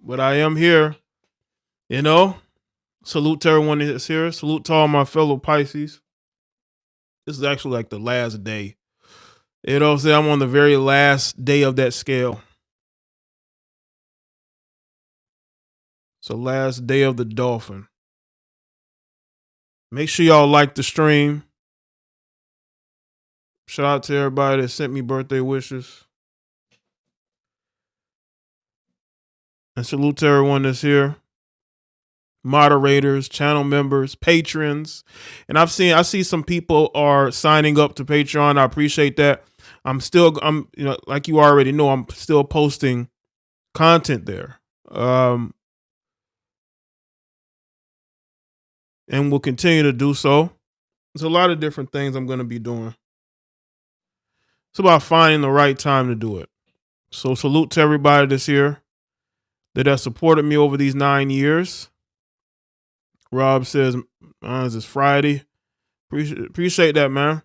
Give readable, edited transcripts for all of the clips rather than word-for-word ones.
but I am here. You know, salute to everyone that's here. Salute to all my fellow Pisces. This is actually like the last day. You know what I'm saying? I'm on the very last day of that scale. It's the last day of the dolphin. Make sure y'all like the stream. Shout out to everybody that sent me birthday wishes. And salute to everyone that's here. Moderators, channel members, patrons. And I see some people are signing up to Patreon. I appreciate that. I'm like you already know, I'm still posting content there. And we'll continue to do so. There's a lot of different things I'm going to be doing. It's about finding the right time to do it. So salute to everybody that's here that has supported me over these 9 years. Rob says, this is Friday. Appreciate that, man.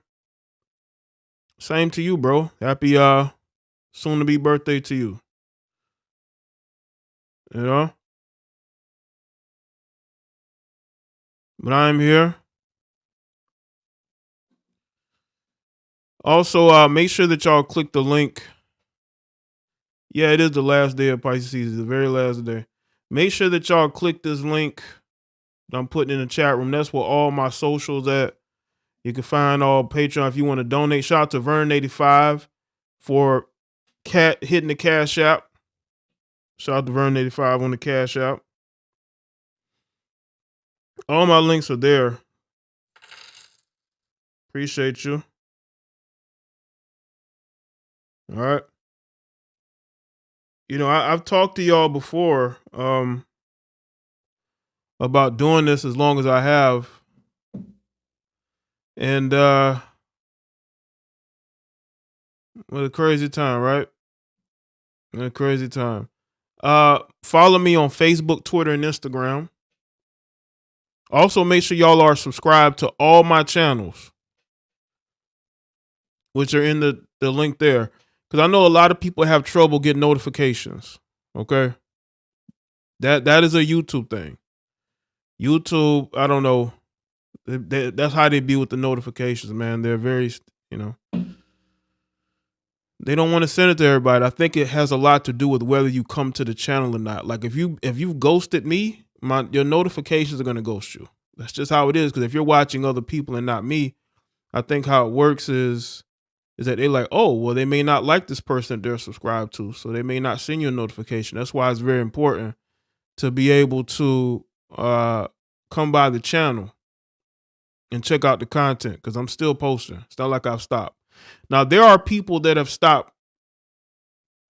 Same to you, bro. Happy soon to be birthday to you. You know? But I am here. Also, make sure that y'all click the link. Yeah, it is the last day of Pisces season, the very last day. Make sure that y'all click this link that I'm putting in the chat room. That's where all my socials at. You can find all Patreon if you want to donate. Shout out to Vern85 for hitting the Cash App. Shout out to Vern85 on the Cash App. All my links are there. Appreciate you. All right. You know, I've talked to y'all before about doing this as long as I have. And what a crazy time, right? What a crazy time. Follow me on Facebook, Twitter, and Instagram. Also, make sure y'all are subscribed to all my channels, which are in the link there. Because I know a lot of people have trouble getting notifications. Okay. That is a YouTube thing. YouTube, I don't know. That's how they be with the notifications, man. They're very, they don't want to send it to everybody. I think it has a lot to do with whether you come to the channel or not. Like if you've ghosted me, your notifications are going to ghost you. That's just how it is. Because if you're watching other people and not me, I think how it works is that they're like, oh, well, they may not like this person that they're subscribed to, so they may not send you a notification. That's why it's very important to be able to come by the channel and check out the content, because I'm still posting. It's not like I've stopped. Now, there are people that have stopped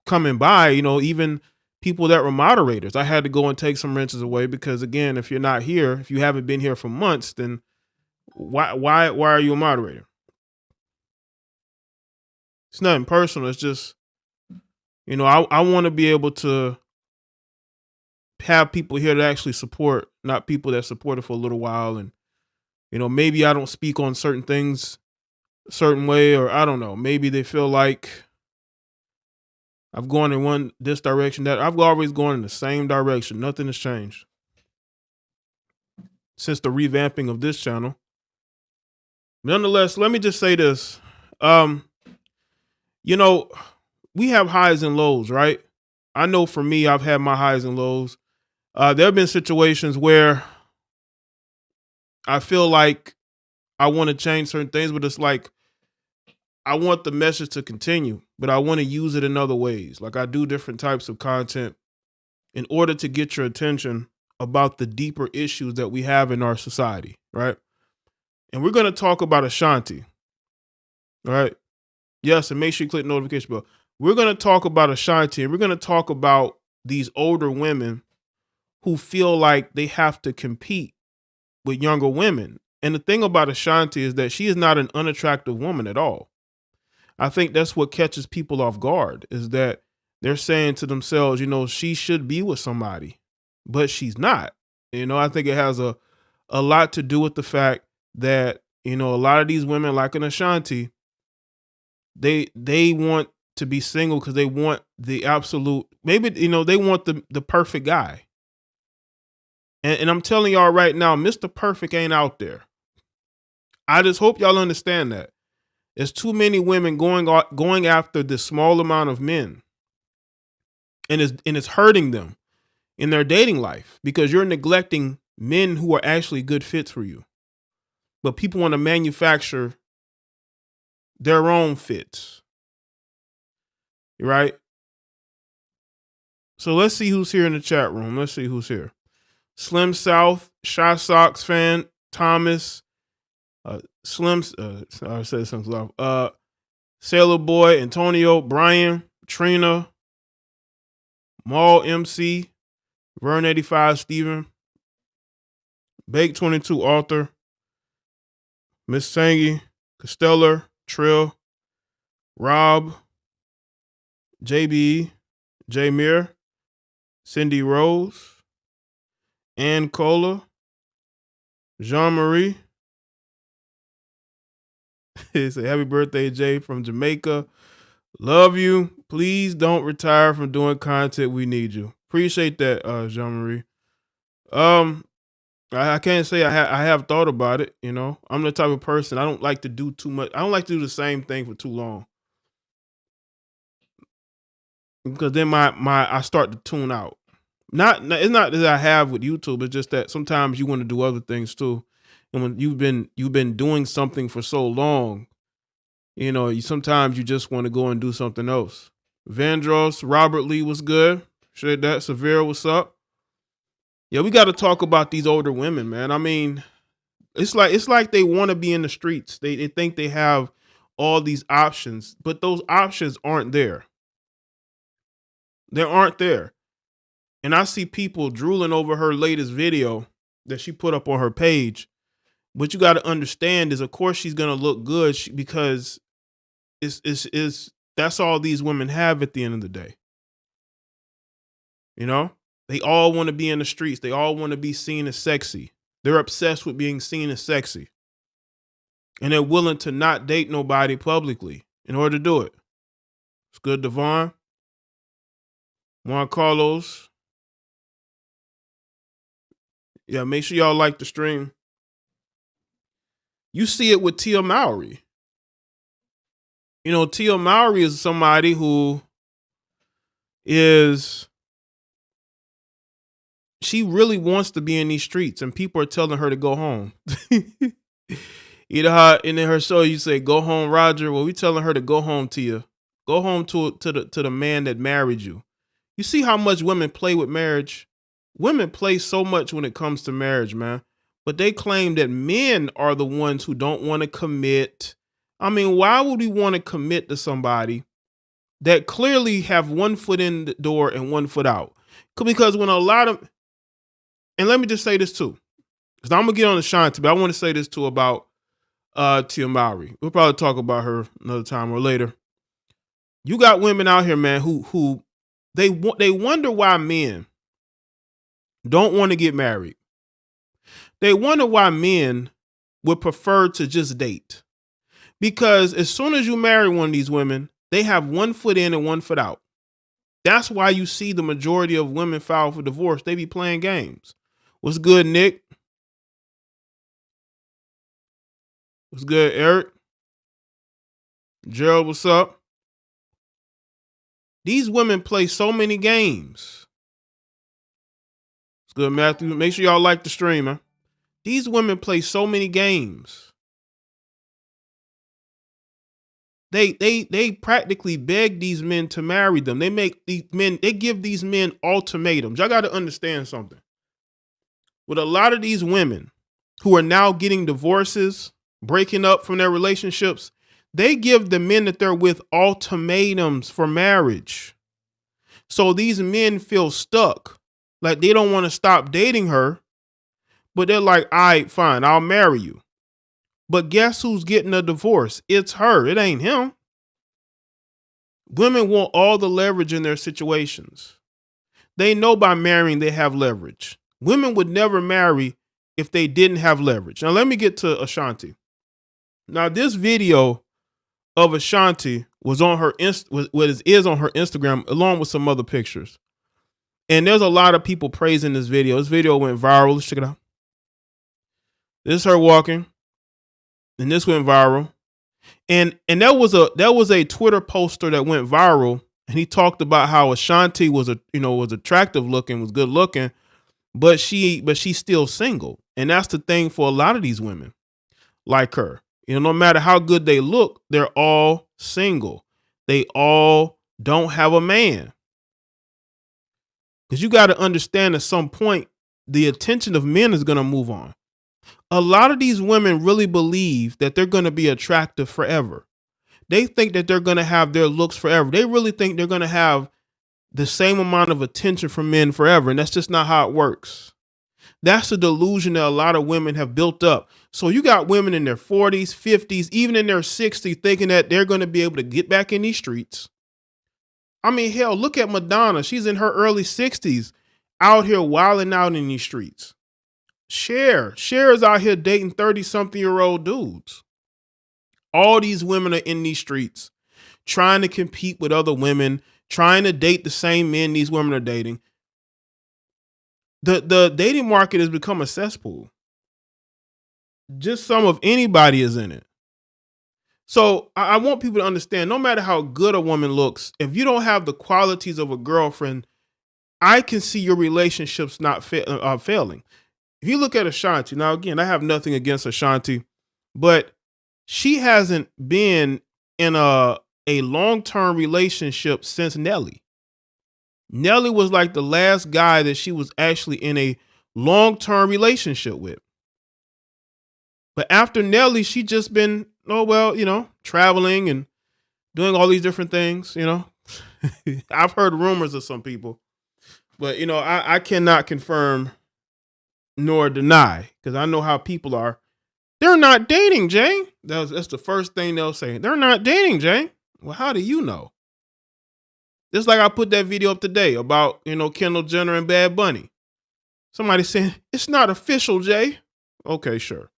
coming by, even people that were moderators. I had to go and take some wrenches away because, again, if you're not here, if you haven't been here for months, then why are you a moderator? It's nothing personal. It's just, I want to be able to have people here that actually support, not people that supported for a little while. And, maybe I don't speak on certain things a certain way, or I don't know. Maybe they feel like I've gone in this direction, that I've always gone in the same direction. Nothing has changed since the revamping of this channel. Nonetheless, let me just say this. We have highs and lows, right? I know for me, I've had my highs and lows. There have been situations where I feel like I want to change certain things, but it's like I want the message to continue, but I want to use it in other ways. Like I do different types of content in order to get your attention about the deeper issues that we have in our society, right? And we're going to talk about Ashanti, all right? Yes, and make sure you click the notification bell. We're going to talk about Ashanti, and we're going to talk about these older women who feel like they have to compete with younger women. And the thing about Ashanti is that she is not an unattractive woman at all. I think that's what catches people off guard, is that they're saying to themselves, she should be with somebody, but she's not. I think it has a lot to do with the fact that, a lot of these women, like an Ashanti, they want to be single because they want the absolute, maybe, they want the perfect guy. And I'm telling y'all right now, Mr. Perfect ain't out there. I just hope y'all understand that. There's too many women going after this small amount of men. And it's hurting them in their dating life because you're neglecting men who are actually good fits for you. But people want to manufacture their own fits. Right? So let's see who's here in the chat room. Let's see who's here. Slim South, Shy Sox fan, Thomas, Slim, I said something. Sailor Boy, Antonio, Brian, Trina, Maul MC, Vern 85, Steven, Bake 22, Arthur, Miss Sangy, Costellar, Trill, Rob, JB, J Mir, Cindy Rose, Ann Cola, Jean-Marie. He said, happy birthday, Jay from Jamaica. Love you. Please don't retire from doing content. We need you. Appreciate that, Jean-Marie. I can't say I have thought about it. I'm the type of person, I don't like to do too much. I don't like to do the same thing for too long. Because then I start to tune out. It's not that I have with YouTube. It's just that sometimes you want to do other things too. And when you've been doing something for so long, sometimes you just want to go and do something else. Vandross, Robert Lee was good. Shit, that Severe, what's up? Yeah, we got to talk about these older women, man. I mean, it's like they want to be in the streets. They think they have all these options, but those options aren't there. They aren't there. And I see people drooling over her latest video that she put up on her page. What you got to understand is, of course, she's gonna look good because that's all these women have at the end of the day. They all want to be in the streets. They all want to be seen as sexy. They're obsessed with being seen as sexy, and they're willing to not date nobody publicly in order to do it. It's good, Devon. Juan Carlos. Yeah, make sure y'all like the stream. You see it with Tia Mowry. Tia Mowry is somebody who she really wants to be in these streets, and people are telling her to go home. In her show, you say, go home, Roger. Well, we telling her to go home, Tia. Go home to the man that married you. You see how much women play with marriage? Women play so much when it comes to marriage, man. But they claim that men are the ones who don't want to commit. I mean, why would we want to commit to somebody that clearly have one foot in the door and one foot out? Because when and let me just say this too, because I'm going to get on Ashanti, but I want to say this too about Tia Mowry. We'll probably talk about her another time or later. You got women out here, man, who they wonder why men don't want to get married. They wonder why men would prefer to just date. Because as soon as you marry one of these women, they have one foot in and one foot out. That's why you see the majority of women file for divorce. They be playing games. What's good, Nick? What's good, Eric? Gerald, what's up? These women play so many games. It's good, Matthew. Make sure y'all like the stream, man. These women play so many games. They practically beg these men to marry them. They give these men ultimatums. Y'all got to understand something. With a lot of these women who are now getting divorces, breaking up from their relationships, they give the men that they're with ultimatums for marriage. So these men feel stuck, like they don't want to stop dating her, but they're like, all right, fine, I'll marry you. But guess who's getting a divorce? It's her. It ain't him. Women want all the leverage in their situations. They know by marrying they have leverage. Women would never marry if they didn't have leverage. Now let me get to Ashanti. Now this video of Ashanti was on her is on her Instagram along with some other pictures. And there's a lot of people praising this video. This video went viral. Let's check it out. This is her walking, and this went viral. And there was a Twitter poster that went viral, and he talked about how Ashanti was attractive looking, was good looking, but she's still single. And that's the thing for a lot of these women like her. No matter how good they look, they're all single. They all don't have a man. Because you got to understand, at some point, the attention of men is going to move on. A lot of these women really believe that they're going to be attractive forever. They think that they're going to have their looks forever. They really think they're going to have the same amount of attention from men forever. And that's just not how it works. That's a delusion that a lot of women have built up. So you got women in their 40s, 50s, even in their 60s, thinking that they're going to be able to get back in these streets. I mean, hell, look at Madonna. She's in her early 60s out here wilding out in these streets. Cher is out here dating 30-something-year-old dudes. All these women are in these streets trying to compete with other women, trying to date the same men these women are dating. The dating market has become a cesspool. Just some of anybody is in it. So I want people to understand, no matter how good a woman looks, if you don't have the qualities of a girlfriend, I can see your relationships not failing. If you look at Ashanti, now again, I have nothing against Ashanti, but she hasn't been in a long-term relationship since Nelly. Nelly was like the last guy that she was actually in a long-term relationship with. But after Nelly, she just been, traveling and doing all these different things, I've heard rumors of some people, but, I cannot confirm nor deny, because I know how people are. They're not dating, Jay. That's the first thing they'll say. They're not dating, Jay. Well, how do you know? Just like I put that video up today about, Kendall Jenner and Bad Bunny. Somebody saying, it's not official, Jay. Okay, sure.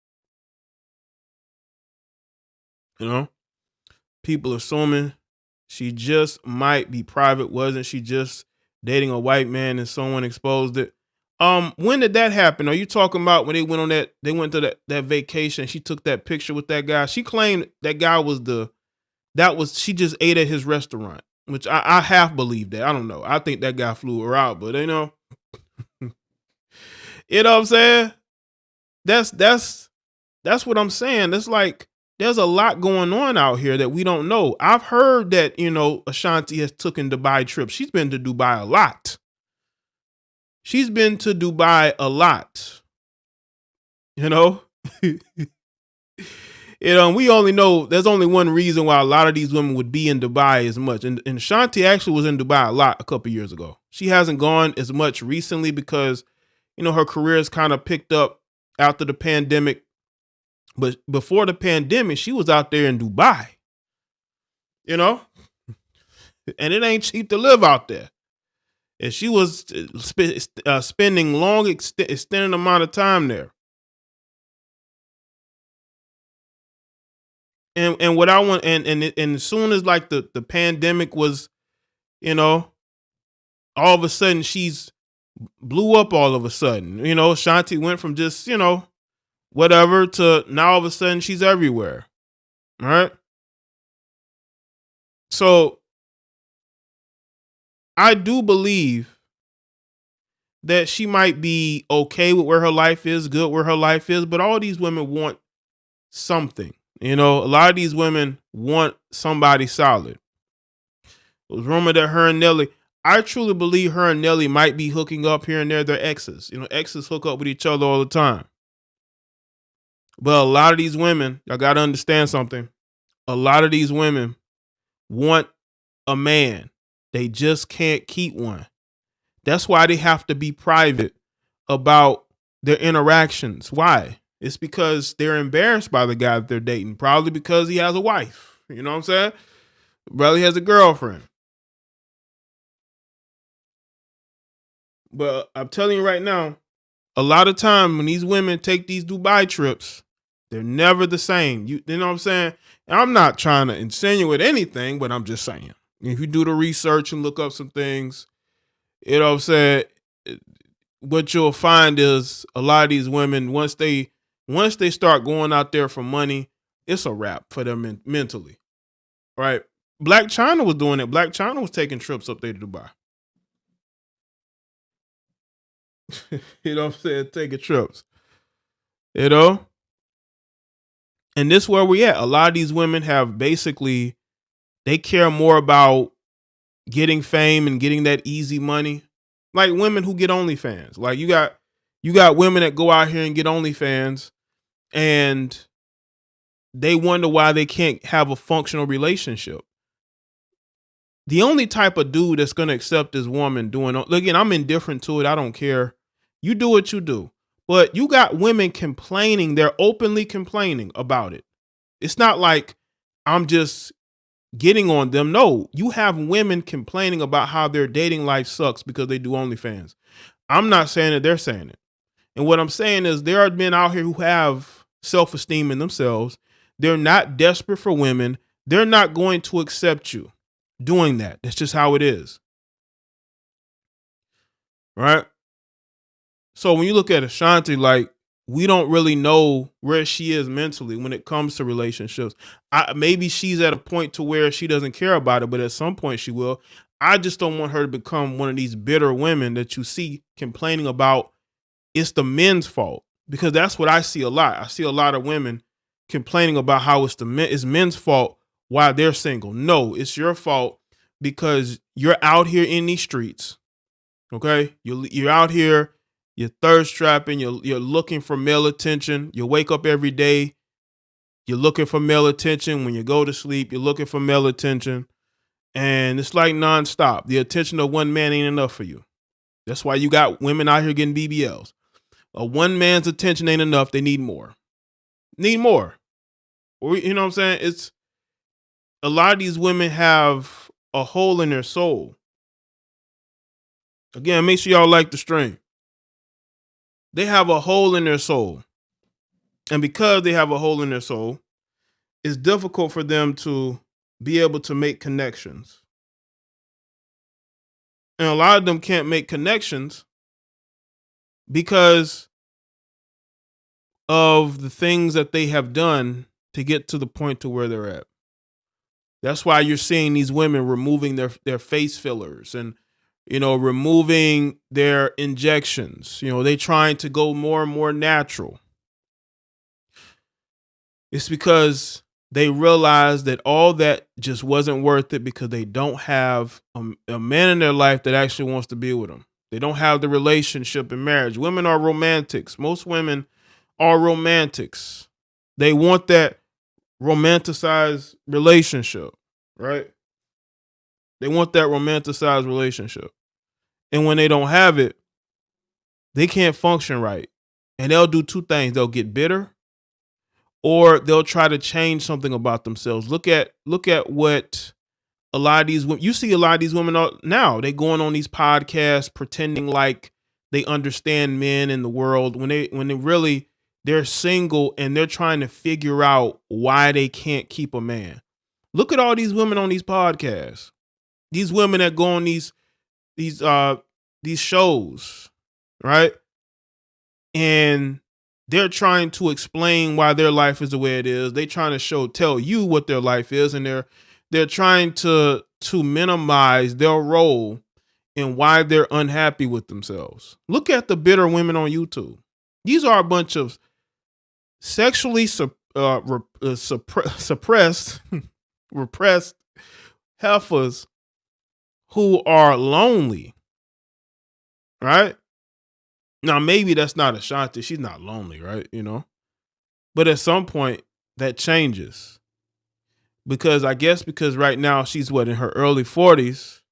People assuming she just might be private. Wasn't she just dating a white man and someone exposed it? When did that happen? Are you talking about when they went to that vacation? She took that picture with that guy. She claimed that guy she just ate at his restaurant, which I half believe that. I don't know. I think that guy flew her out, but you know what I'm saying? That's what I'm saying. It's like, there's a lot going on out here that we don't know. I've heard that, Ashanti has taken Dubai trips. She's been to Dubai a lot. We only know there's only one reason why a lot of these women would be in Dubai as much. And Ashanti actually was in Dubai a lot a couple years ago. She hasn't gone as much recently because, her career has kind of picked up after the pandemic. But before the pandemic, she was out there in Dubai, and it ain't cheap to live out there. And she was spending long, extended amount of time there. And what I want, and as soon as like the pandemic was, all of a sudden she's blew up all of a sudden. Shanti went from just, whatever to now all of a sudden she's everywhere. All right. So I do believe that she might be okay with where her life is, good where her life is, but all these women want something. A lot of these women want somebody solid. It was rumored that her and Nelly, I truly believe her and Nelly might be hooking up here and there. They're exes. Exes hook up with each other all the time. But a lot of these women, y'all got to understand something. A lot of these women want a man. They just can't keep one. That's why they have to be private about their interactions. Why? It's because they're embarrassed by the guy that they're dating. Probably because he has a wife. You know what I'm saying? Probably has a girlfriend. But I'm telling you right now, a lot of time when these women take these Dubai trips, They're never the same. You know what I'm saying? And I'm not trying to insinuate anything, but I'm just saying. If you do the research and look up some things, you know what I'm saying? What you'll find is a lot of these women, once they start going out there for money, it's a wrap for them mentally. Right? Black China was doing it. Black China was taking trips up there to Dubai. You know what I'm saying? Taking trips. You know? And this is where we at. A lot of these women have basically, they care more about getting fame and getting that easy money. Like women who get OnlyFans. Like you got women that go out here and get OnlyFans and they wonder why they can't have a functional relationship. The only type of dude that's gonna accept this woman doing, again, I'm indifferent to it. I don't care. You do what you do. But you got women complaining, they're openly complaining about it. It's not like I'm just getting on them. No, you have women complaining about how their dating life sucks because they do OnlyFans. I'm not saying that, they're saying it. And what I'm saying is there are men out here who have self-esteem in themselves. They're not desperate for women. They're not going to accept you doing that. That's just how it is. Right? So when you look at Ashanti, like, we don't really know where she is mentally when it comes to relationships. Maybe she's at a point to where she doesn't care about it, but at some point she will. I just don't want her to become one of these bitter women that you see complaining about it's the men's fault, because that's what I see a lot. I see a lot of women complaining about how it's men's fault while they're single. No, it's your fault because you're out here in these streets. Okay, you're out here. You're thirst trapping. You're looking for male attention. You wake up every day. You're looking for male attention. When you go to sleep, you're looking for male attention. And it's like nonstop. The attention of one man ain't enough for you. That's why you got women out here getting BBLs. One man's attention ain't enough. They need more. Need more. You know what I'm saying? It's a lot of these women have a hole in their soul. Again, make sure y'all like the stream. They have a hole in their soul. And because they have a hole in their soul, it's difficult for them to be able to make connections. And a lot of them can't make connections because of the things that they have done to get to the point to where they're at. That's why you're seeing these women removing their face fillers and, removing their injections. They trying to go more and more natural. It's because they realize that all that just wasn't worth it because they don't have a man in their life that actually wants to be with them. They don't have the relationship in marriage. Women are romantics. Most women are romantics. They want that romanticized relationship, right? They want that romanticized relationship. And when they don't have it, they can't function right. And they'll do two things. They'll get bitter or they'll try to change something about themselves. Look at what a lot of these women, you see a lot of these women now, they going on these podcasts pretending like they understand men in the world when they really, they're single and they're trying to figure out why they can't keep a man. Look at all these women on these podcasts. These women that go on these shows, right? And they're trying to explain why their life is the way it is. They trying to tell you what their life is, and they're trying to minimize their role in why they're unhappy with themselves. Look at the bitter women on YouTube. These are a bunch of sexually suppressed, repressed heifers who are lonely, right? Now, maybe that's not Ashanti. She's not lonely, right? But at some point that changes because right now she's in her early 40s.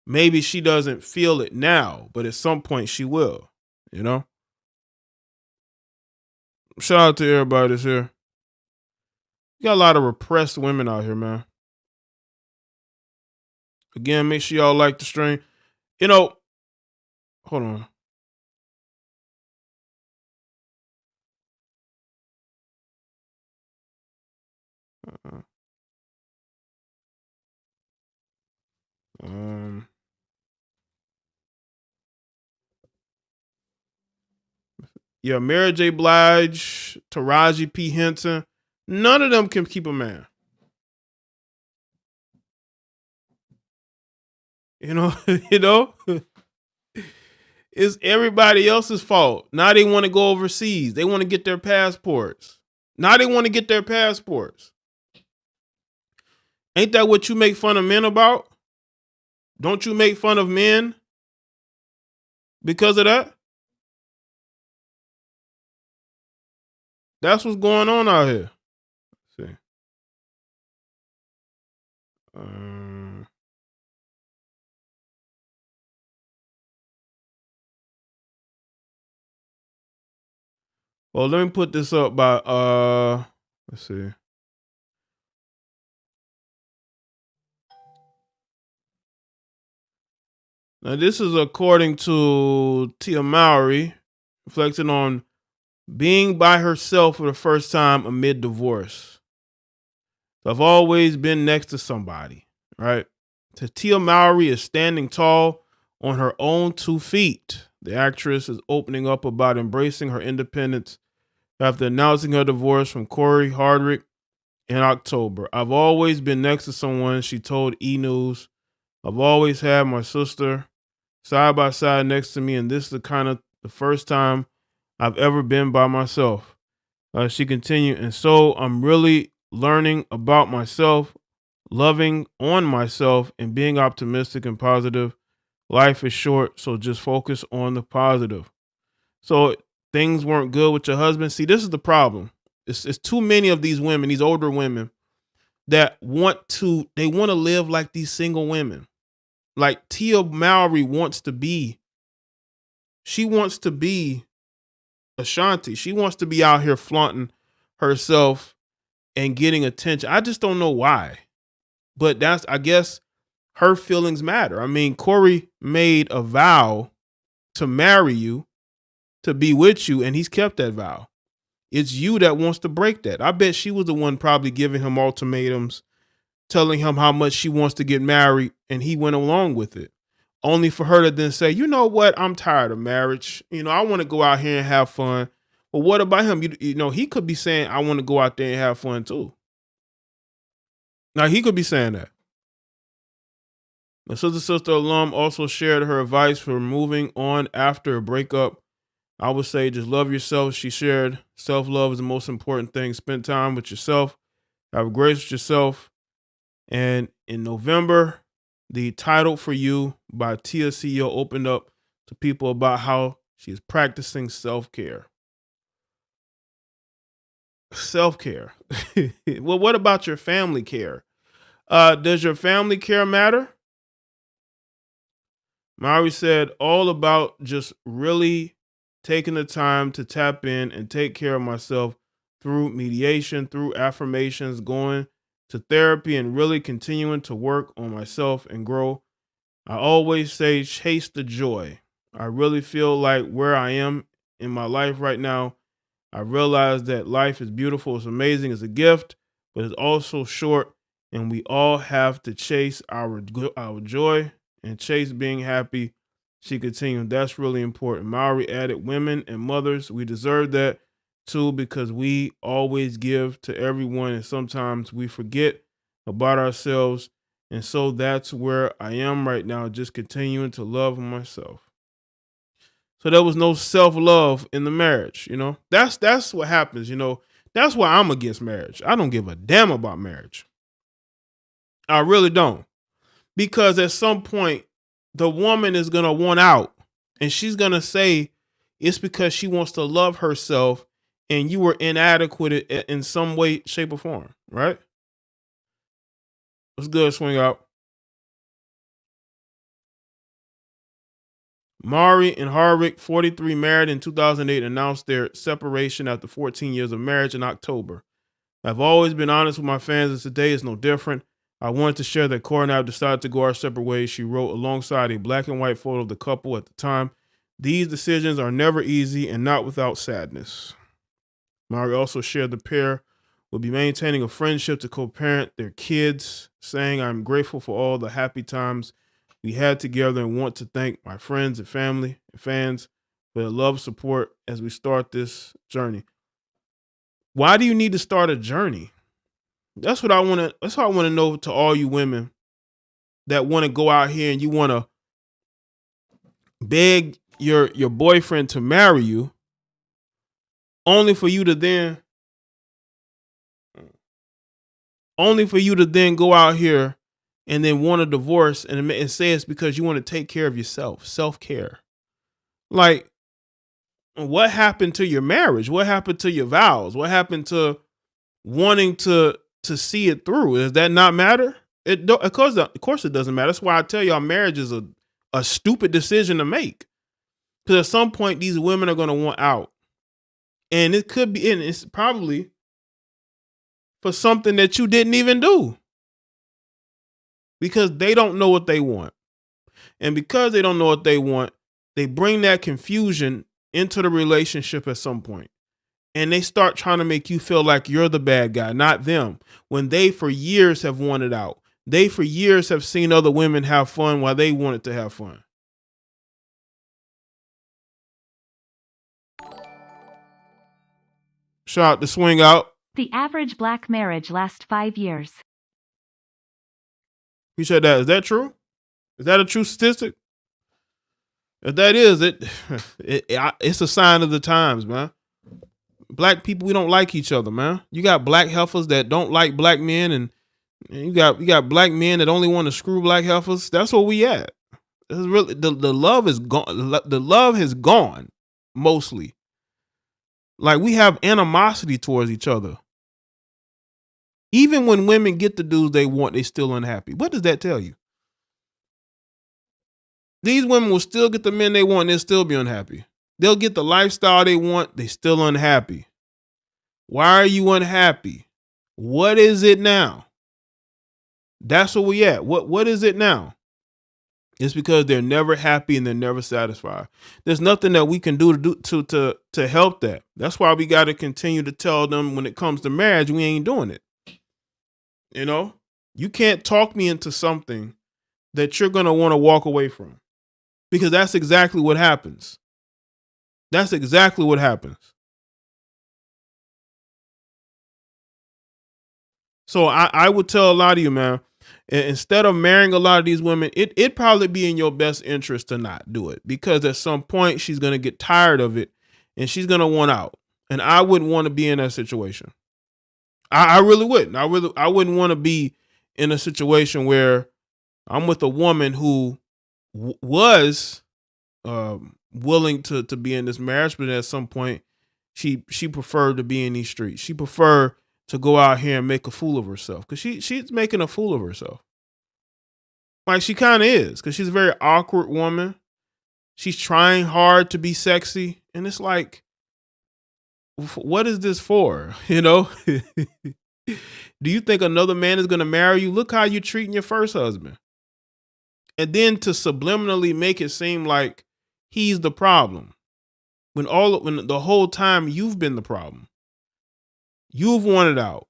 Maybe she doesn't feel it now, but at some point she will, Shout out to everybody that's here. You got a lot of repressed women out here, man. Again, make sure y'all like the stream. Hold on. Uh, um, yeah, Mary J. Blige, Taraji P. Henson, none of them can keep a man. You know, you know, it's everybody else's fault. Now they want to go overseas. They want to get their passports. Now they want to get their passports. Ain't that what you make fun of men about? Don't you make fun of men because of that? That's what's going on out here. Let's see. Um, well, let me put this up by let's see. Now this is according to Tia Mowry, reflecting on being by herself for the first time amid divorce. So I've always been next to somebody, right? So Tia Mowry is standing tall on her own 2 feet. The actress is opening up about embracing her independence after announcing her divorce from Corey Hardwick in October. I've always been next to someone, she told E! News. I've always had my sister side by side next to me, and this is the first time I've ever been by myself. She continued, and so I'm really learning about myself, loving on myself, and being optimistic and positive. Life is short, so just focus on the positive. So things weren't good with your husband. See, this is the problem. It's too many of these women, these older women, that they want to live like these single women. Like Tia Mowry she wants to be Ashanti. She wants to be out here flaunting herself and getting attention. I just don't know why. But I guess her feelings matter. I mean, Corey made a vow to marry you, to be with you, and he's kept that vow. It's you that wants to break that. I bet she was the one probably giving him ultimatums, telling him how much she wants to get married, and he went along with it. Only for her to then say, you know what, I'm tired of marriage. I want to go out here and have fun. But what about him? He could be saying, I want to go out there and have fun too. Now, he could be saying that. The Sister alum also shared her advice for moving on after a breakup. I would say just love yourself. She shared self-love is the most important thing. Spend time with yourself. Have grace with yourself. And in November, the Title for You by Tia CEO opened up to people about how she is practicing self-care. Self-care. Well, what about your family care? Does your family care matter? Mowry said all about just really taking the time to tap in and take care of myself through mediation, through affirmations, going to therapy, and really continuing to work on myself and grow. I always say, chase the joy. I really feel like where I am in my life right now, I realize that life is beautiful, it's amazing, it's a gift, but it's also short, and we all have to chase our joy and chase being happy. She continued, that's really important. Mowry added, women and mothers, we deserve that too, because we always give to everyone, and sometimes we forget about ourselves. And so that's where I am right now, just continuing to love myself. So there was no self-love in the marriage, That's what happens, That's why I'm against marriage. I don't give a damn about marriage. I really don't. Because at some point, the woman is going to want out, and she's going to say it's because she wants to love herself and you were inadequate in some way, shape, or form, right? What's good, Swing Out? Mowry and Hardwick, 43, married in 2008, announced their separation after 14 years of marriage in October. I've always been honest with my fans, and today is no different. I wanted to share that Corey and I have decided to go our separate ways, she wrote alongside a black and white photo of the couple at the time. These decisions are never easy and not without sadness. Mowry also shared the pair will be maintaining a friendship to co-parent their kids, saying, I'm grateful for all the happy times we had together and want to thank my friends and family and fans for their love and support as we start this journey. Why do you need to start a journey? That's what I want to. That's what I want to know to all you women that want to go out here and you want to beg your boyfriend to marry you, only for you to then go out here and then want a divorce and say it's because you want to take care of yourself, self-care. Like, what happened to your marriage? What happened to your vows? What happened to wanting to see it through? Does that not matter? Of course it doesn't matter. That's why I tell y'all marriage is a stupid decision to make. Because at some point these women are going to want out. And it could be, and it's probably for something that you didn't even do. Because they don't know what they want. And because they don't know what they want, they bring that confusion into the relationship at some point. And they start trying to make you feel like you're the bad guy, not them. When they for years have wanted out. They for years have seen other women have fun while they wanted to have fun. Shout out to Swing Out. The average black marriage lasts 5 years. Who said that? Is that true? Is that a true statistic? If that is, it's a sign of the times, man. Black people, we don't like each other, man. You got black heifers that don't like black men, and you got black men that only want to screw black heifers. That's where we at. This is really the love is gone. The love has gone mostly. Like, we have animosity towards each other. Even when women get the dudes they want, they still unhappy. What does that tell you? These women will still get the men they want, and they'll still be unhappy. They'll get the lifestyle they want, they still unhappy. Why are you unhappy? What is it now? That's where we at. What is it now? It's because they're never happy and they're never satisfied. There's nothing that we can do to help that. That's why we got to continue to tell them when it comes to marriage, we ain't doing it. You know, you can't talk me into something that you're going to want to walk away from, because that's exactly what happens. That's exactly what happens. So I would tell a lot of you, man, instead of marrying a lot of these women, it'd probably be in your best interest to not do it, because at some point she's going to get tired of it and she's going to want out. And I wouldn't want to be in that situation. I really wouldn't. I wouldn't want to be in a situation where I'm with a woman who was willing to be in this marriage, but at some point she preferred to be in these streets. She preferred to go out here and make a fool of herself, because she's making a fool of herself. Like, she kind of is, because she's a very awkward woman. She's trying hard to be sexy, and it's like, what is this for? You know? Do you think another man is going to marry you? Look how you're treating your first husband. And then to subliminally make it seem like he's the problem, when the whole time you've been the problem. You've wanted out.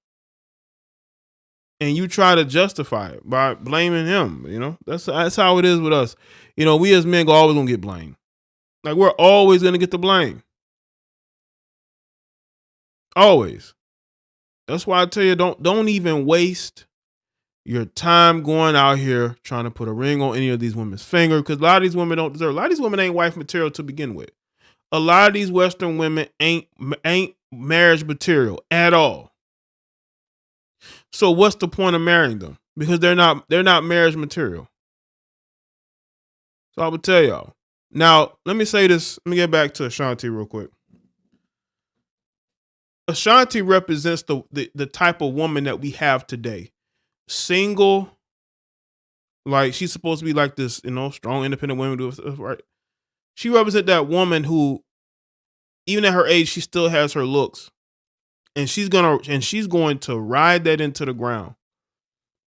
And you try to justify it by blaming him. You know, that's how it is with us. You know, we as men are always going to get blamed. Like, we're always going to get the blame. Always. That's why I tell you, don't even waste your time going out here trying to put a ring on any of these women's finger, because a lot of these women don't deserve. A lot of these women ain't wife material to begin with. A lot of these Western women ain't marriage material at all. So what's the point of marrying them? Because they're not marriage material. So I would tell y'all. Now, let me say this. Let me get back to Ashanti real quick. Ashanti represents the type of woman that we have today. Single, like, she's supposed to be like this, you know, strong, independent woman, right? She represents that woman who, even at her age, she still has her looks. And she's going to ride that into the ground,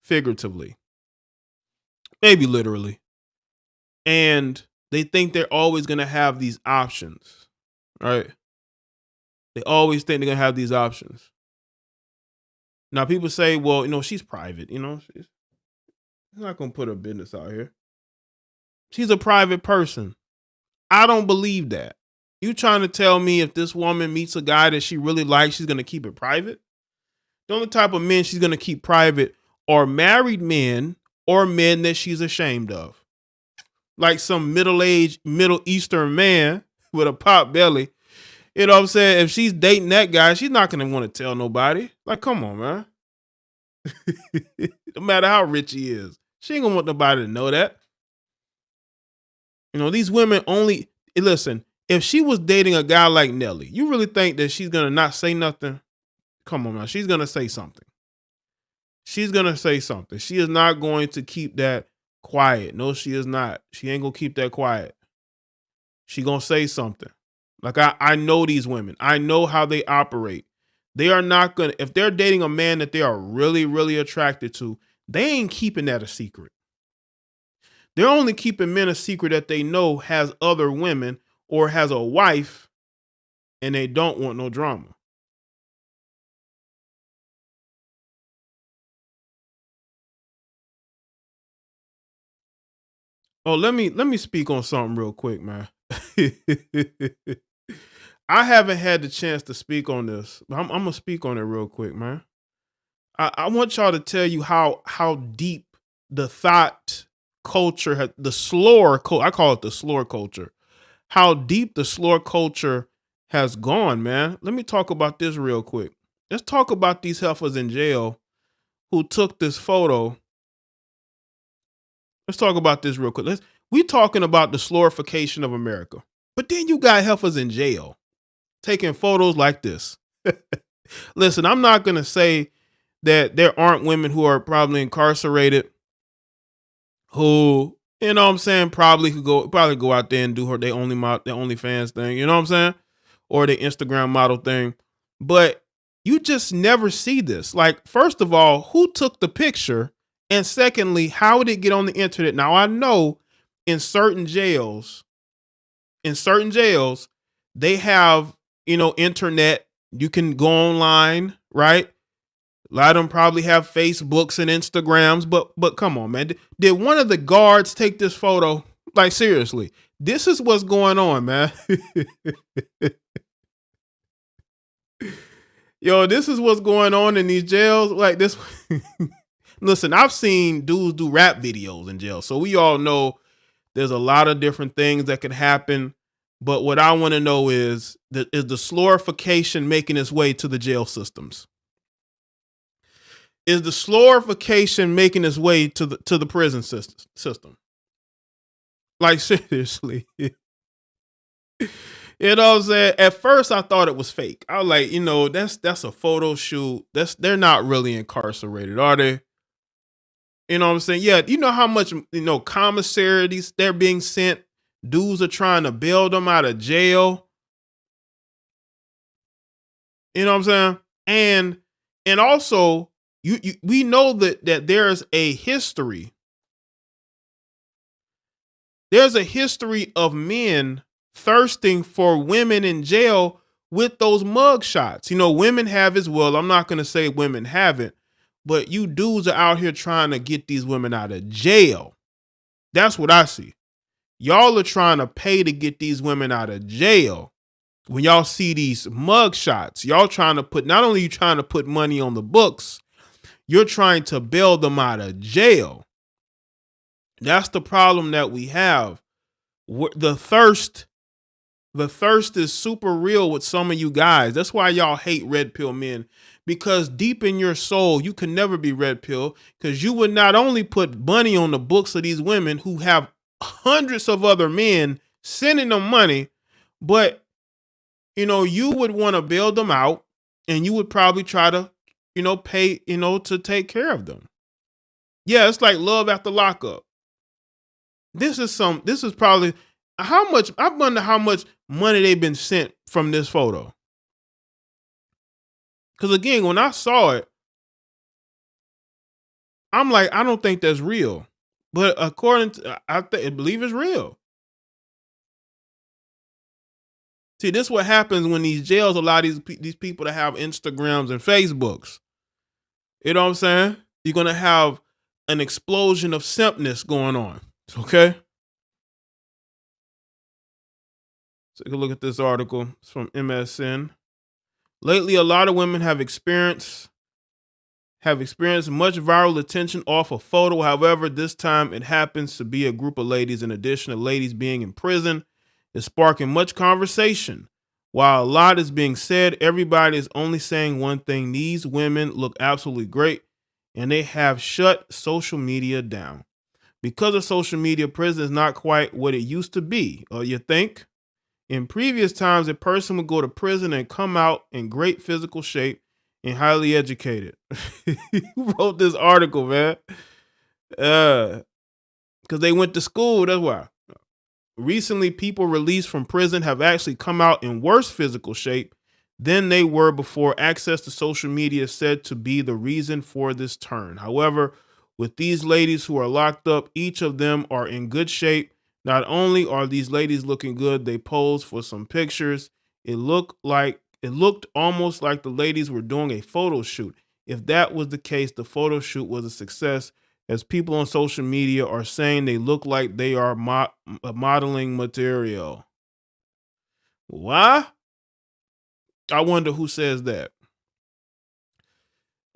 figuratively, maybe literally. And they think they're always going to have these options, right? They always think they're going to have these options. Now people say, well, she's private. She's not gonna put her business out here. She's a private person. I don't believe that. You trying to tell me if this woman meets a guy that she really likes, she's gonna keep it private? The only type of men she's gonna keep private are married men or men that she's ashamed of. Like some middle-aged Middle Eastern man with a pot belly. You know what I'm saying? If she's dating that guy, she's not gonna want to tell nobody. Like, come on, man. No matter how rich he is, she ain't gonna want nobody to know that. These women only listen. If she was dating a guy like Nelly, you really think that she's gonna not say nothing? Come on, man. She's gonna say something. She's gonna say something. She is not going to keep that quiet. No, she is not. She ain't gonna keep that quiet. She gonna say something. Like I know these women. I know how they operate. They are not gonna, if they're dating a man that they are really, really attracted to, they ain't keeping that a secret. They're only keeping men a secret that they know has other women or has a wife and they don't want no drama. Oh, let me speak on something real quick, man. I haven't had the chance to speak on this. I'm gonna speak on it real quick, man. I want y'all to tell you how deep the thought culture has, the slur. I call it the slur culture. How deep the slur culture has gone, man. Let me talk about this real quick. Let's talk about these heifers in jail who took this photo. Let's talk about this real quick. We talking about the slurification of America, but then you got heifers in jail taking photos like this. Listen, I'm not gonna say that there aren't women who are probably incarcerated who, you know what I'm saying, probably go out there and do their OnlyFans thing, you know what I'm saying? Or the Instagram model thing. But you just never see this. Like, first of all, who took the picture? And secondly, how would it get on the internet? Now I know in certain jails, they have, internet. You can go online, right? A lot of them probably have Facebooks and Instagrams, but come on, man. Did one of the guards take this photo? Like, seriously, this is what's going on, man. Yo, this is what's going on in these jails. Like this. Listen, I've seen dudes do rap videos in jail, so we all know there's a lot of different things that could happen. But what I want to know is the slurification making its way to the jail systems? Is the slurification making its way to the prison system? Like, seriously. You know what I'm saying? At first I thought it was fake. I was like, that's a photo shoot. They're not really incarcerated, are they? You know what I'm saying? Yeah, you know how much, commissaries they're being sent. Dudes are trying to bail them out of jail. You know what I'm saying? And also, we know that there's a history. There's a history of men thirsting for women in jail with those mug shots. Women have as well. I'm not going to say women haven't, but you dudes are out here trying to get these women out of jail. That's what I see. Y'all are trying to pay to get these women out of jail. When y'all see these mug shots, y'all trying to put, not only you trying to put money on the books, you're trying to bail them out of jail. That's the problem that we have. The thirst is super real with some of you guys. That's why y'all hate red pill men, because deep in your soul, you can never be red pill, because you would not only put money on the books of these women who have hundreds of other men sending them money, but you would want to bail them out, and you would probably try to, pay, to take care of them. Yeah, it's like love after lockup. This is probably how much, I wonder how much money they've been sent from this photo. Because again, when I saw it, I'm like, I don't think that's real. But according to, I believe it's real. See, this is what happens when these jails allow these people to have Instagrams and Facebooks. You know what I'm saying? You're gonna have an explosion of simpness going on. Okay. Take a look at this article. It's from MSN. Lately, a lot of women have experienced much viral attention off a photo. However, this time it happens to be a group of ladies. In addition to ladies being in prison, is sparking much conversation. While a lot is being said, everybody is only saying one thing: these women look absolutely great, and they have shut social media down. Because of social media, prison is not quite what it used to be. You think? In previous times, a person would go to prison and come out in great physical shape and highly educated. Who wrote this article, man? Because they went to school. That's why. Recently, people released from prison have actually come out in worse physical shape than they were before. Access to social media is said to be the reason for this turn. However, with these ladies who are locked up, each of them are in good shape. Not only are these ladies looking good, they posed for some pictures. It looked almost like the ladies were doing a photo shoot. If that was the case, the photo shoot was a success, as people on social media are saying they look like they are modeling material. Why? I wonder who says that.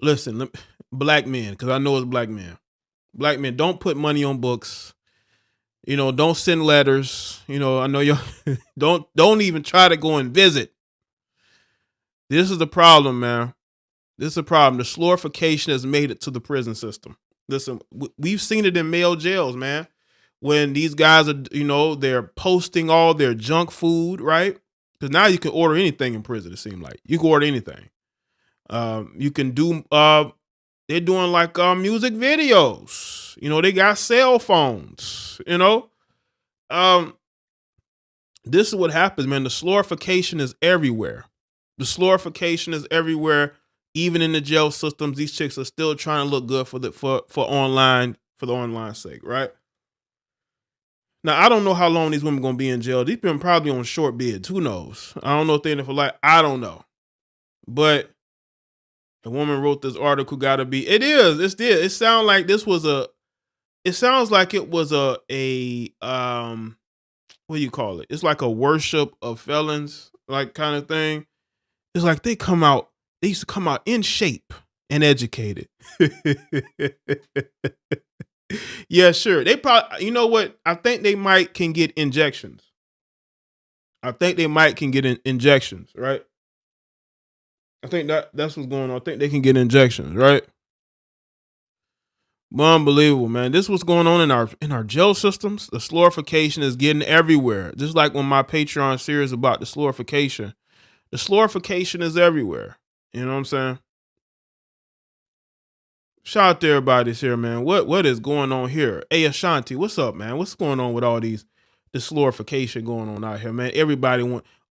Listen, black men, because I know it's black men. Black men, don't put money on books. Don't send letters. I know you don't even try to go and visit. This is the problem, man. This is a problem. The slorification has made it to the prison system. Listen, we've seen it in male jails, man. When these guys are, they're posting all their junk food, right? Because now you can order anything in prison. It seems like you can order anything. You can do. They're doing like music videos. They got cell phones. This is what happens, man. The slorification is everywhere. The slorification is everywhere. Even in the jail systems, these chicks are still trying to look good for the online sake, right? Now, I don't know how long these women gonna be in jail. These been probably on short bids. Who knows? I don't know if they're in it for life. I don't know. But the woman wrote this article. Gotta be. It is. It's this. It sounds like this was a. It sounds like it was a what do you call it? It's like a worship of felons, like kind of thing. It's like they used to come out in shape and educated. Yeah, sure. They probably, you know what? I think they might can get injections. I think they might can get injections, right? I think that's what's going on. I think they can get injections, right? Unbelievable, man. This is what's going on in our jail systems. The slorification is getting everywhere. Just like on my Patreon series about the slorification. The slorification is everywhere. You know what I'm saying? Shout out to everybody that's here, man. What is going on here? Hey, Ashanti, what's up, man? What's going on with all the slorification going on out here, man?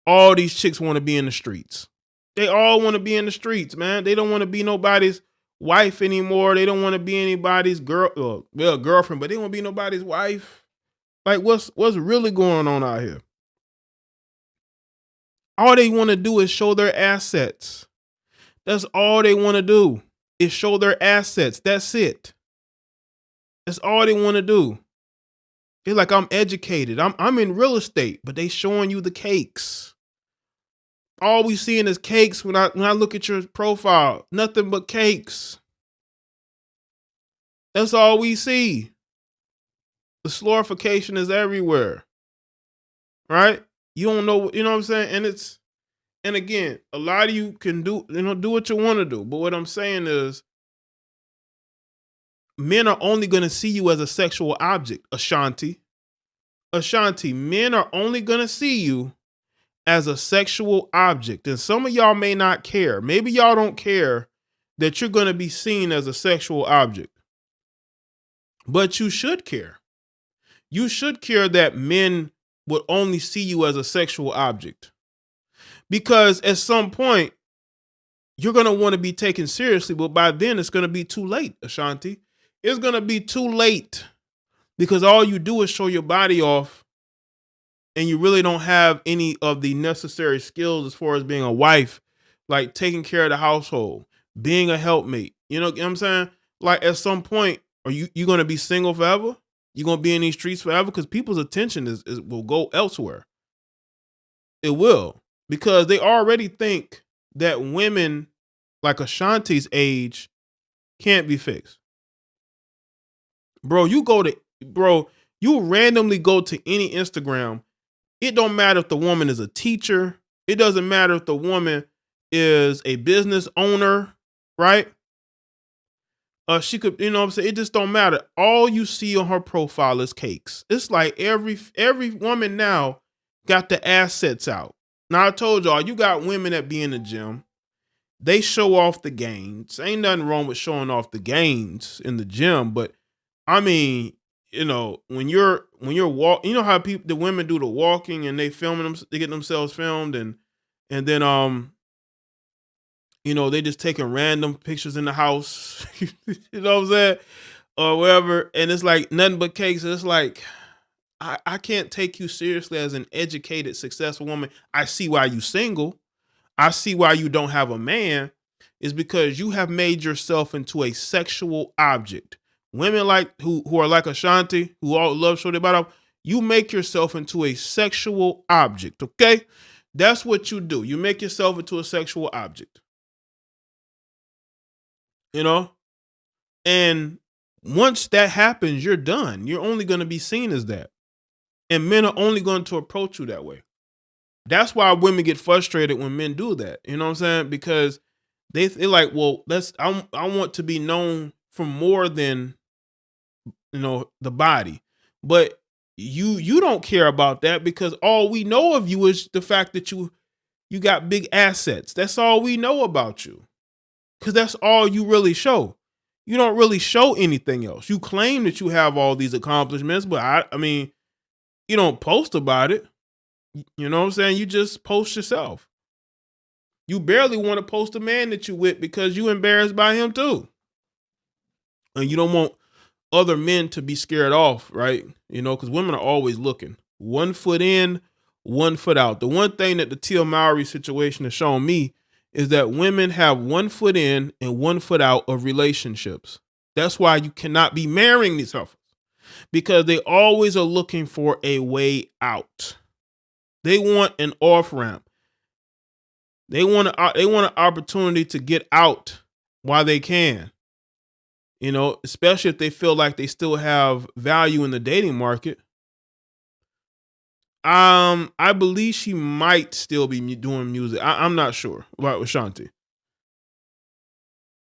All these chicks want to be in the streets. They all want to be in the streets, man. They don't want to be nobody's wife anymore. They don't want to be anybody's girlfriend, but they want to be nobody's wife. Like, what's really going on out here? All they want to do is show their assets. That's all they want to do. Is show their assets. That's it. That's all they want to do. They're like, I'm educated. I'm in real estate, but they showing you the cakes. All we seeing is cakes when I look at your profile. Nothing but cakes. That's all we see. The slorification is everywhere. Right? You don't know, you know what I'm saying? And again, a lot of you can do what you want to do. But what I'm saying is, men are only going to see you as a sexual object, Ashanti. Ashanti, men are only going to see you as a sexual object. And some of y'all may not care. Maybe y'all don't care that you're going to be seen as a sexual object. But you should care. You should care that men would only see you as a sexual object. Because at some point, you're going to want to be taken seriously, but by then it's going to be too late, Ashanti. It's going to be too late because all you do is show your body off and you really don't have any of the necessary skills as far as being a wife, like taking care of the household, being a helpmate, You know what I'm saying? Like at some point, are you gonna be single forever? You gonna be in these streets forever? Because people's attention is will go elsewhere. It will. Because they already think that women like Ashanti's age can't be fixed. Bro, you randomly go to any Instagram. It don't matter if the woman is a teacher. It doesn't matter if the woman is a business owner, right? She could, you know what I'm saying? It just don't matter. All you see on her profile is cakes. It's like every woman now got the assets out. Now I told y'all, you got women that be in the gym. They show off the gains. Ain't nothing wrong with showing off the gains in the gym, but I mean, when you're walk, you know how the women do the walking and they filming them, they get themselves filmed and then they just taking random pictures in the house, you know what I'm saying, or wherever, and it's like nothing but cakes. It's like I can't take you seriously as an educated, successful woman. I see why you single. I see why you don't have a man is because you have made yourself into a sexual object. Women like who are like Ashanti, who all love show their body off, you make yourself into a sexual object, okay? That's what you do. You make yourself into a sexual object. You know? And once that happens, you're done. You're only going to be seen as that. And men are only going to approach you that way. That's why women get frustrated when men do that. You know what I'm saying? Because they're like, well, I want to be known for more than the body. But you don't care about that because all we know of you is the fact that you got big assets. That's all we know about you. Because that's all you really show. You don't really show anything else. You claim that you have all these accomplishments, but I mean, you don't post about it. You know what I'm saying? You just post yourself. You barely want to post a man that you with because you embarrassed by him too. And you don't want other men to be scared off, right? Because women are always looking. 1 foot in, 1 foot out. The one thing that the Mowry situation has shown me is that women have 1 foot in and 1 foot out of relationships. That's why you cannot be marrying these heifers because they always are looking for a way out. They want an off ramp. They want an opportunity to get out while they can. Especially if they feel like they still have value in the dating market. I believe she might still be doing music. I'm not sure about Ashanti.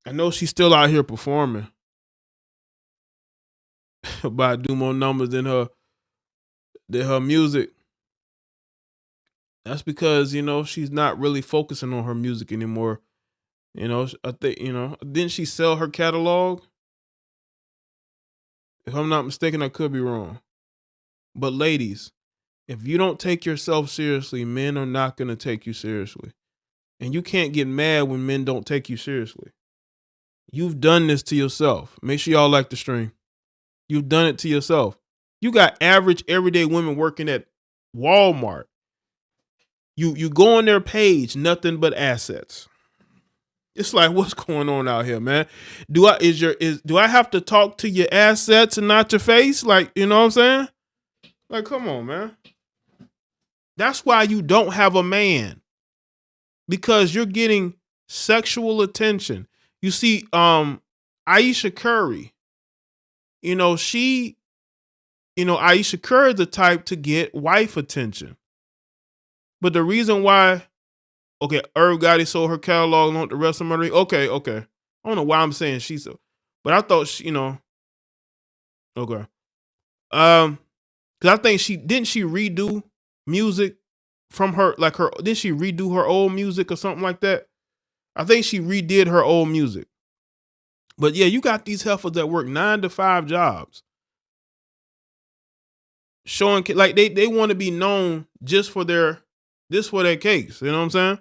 I know she's still out here performing, but I do more numbers than her music. That's because she's not really focusing on her music anymore. I think didn't she sell her catalog? If I'm not mistaken, I could be wrong. But ladies, if you don't take yourself seriously, men are not going to take you seriously. And you can't get mad when men don't take you seriously. You've done this to yourself. Make sure y'all like the stream. You've done it to yourself. You got average everyday women working at Walmart. You go on their page, nothing but assets. It's like, what's going on out here, man? Do I have to talk to your assets and not your face? Like, you know what I'm saying? Like, come on, man. That's why you don't have a man. Because you're getting sexual attention. You see, Aisha Curry, Aisha Curry is the type to get wife attention. But the reason why, okay, Irv Gotti sold her catalog and the rest of them. Okay. I don't know why I'm saying she's so, but I thought okay. Because I think she redo music from her, did she redo her old music or something like that? I think she redid her old music. But yeah, you got these heifers that work 9 to 5 jobs. Showing like they want to be known just for their cakes. You know what I'm saying?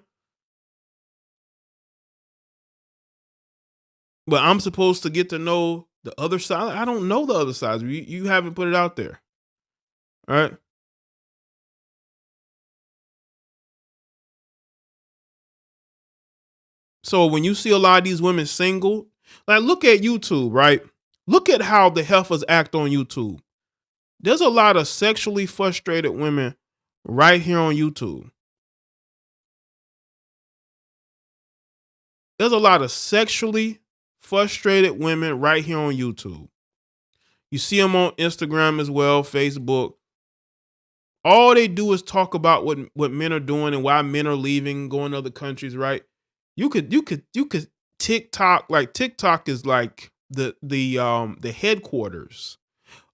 But I'm supposed to get to know the other side. I don't know the other side. You haven't put it out there. All right. So when you see a lot of these women single, Like, look at YouTube, right? Look at how the heifers act on YouTube. There's a lot of sexually frustrated women right here on YouTube. There's a lot of sexually frustrated women right here on YouTube. You see them on Instagram as well, Facebook. All they do is talk about what men are doing and why men are leaving, going to other countries, right? You could TikTok, like TikTok is like the headquarters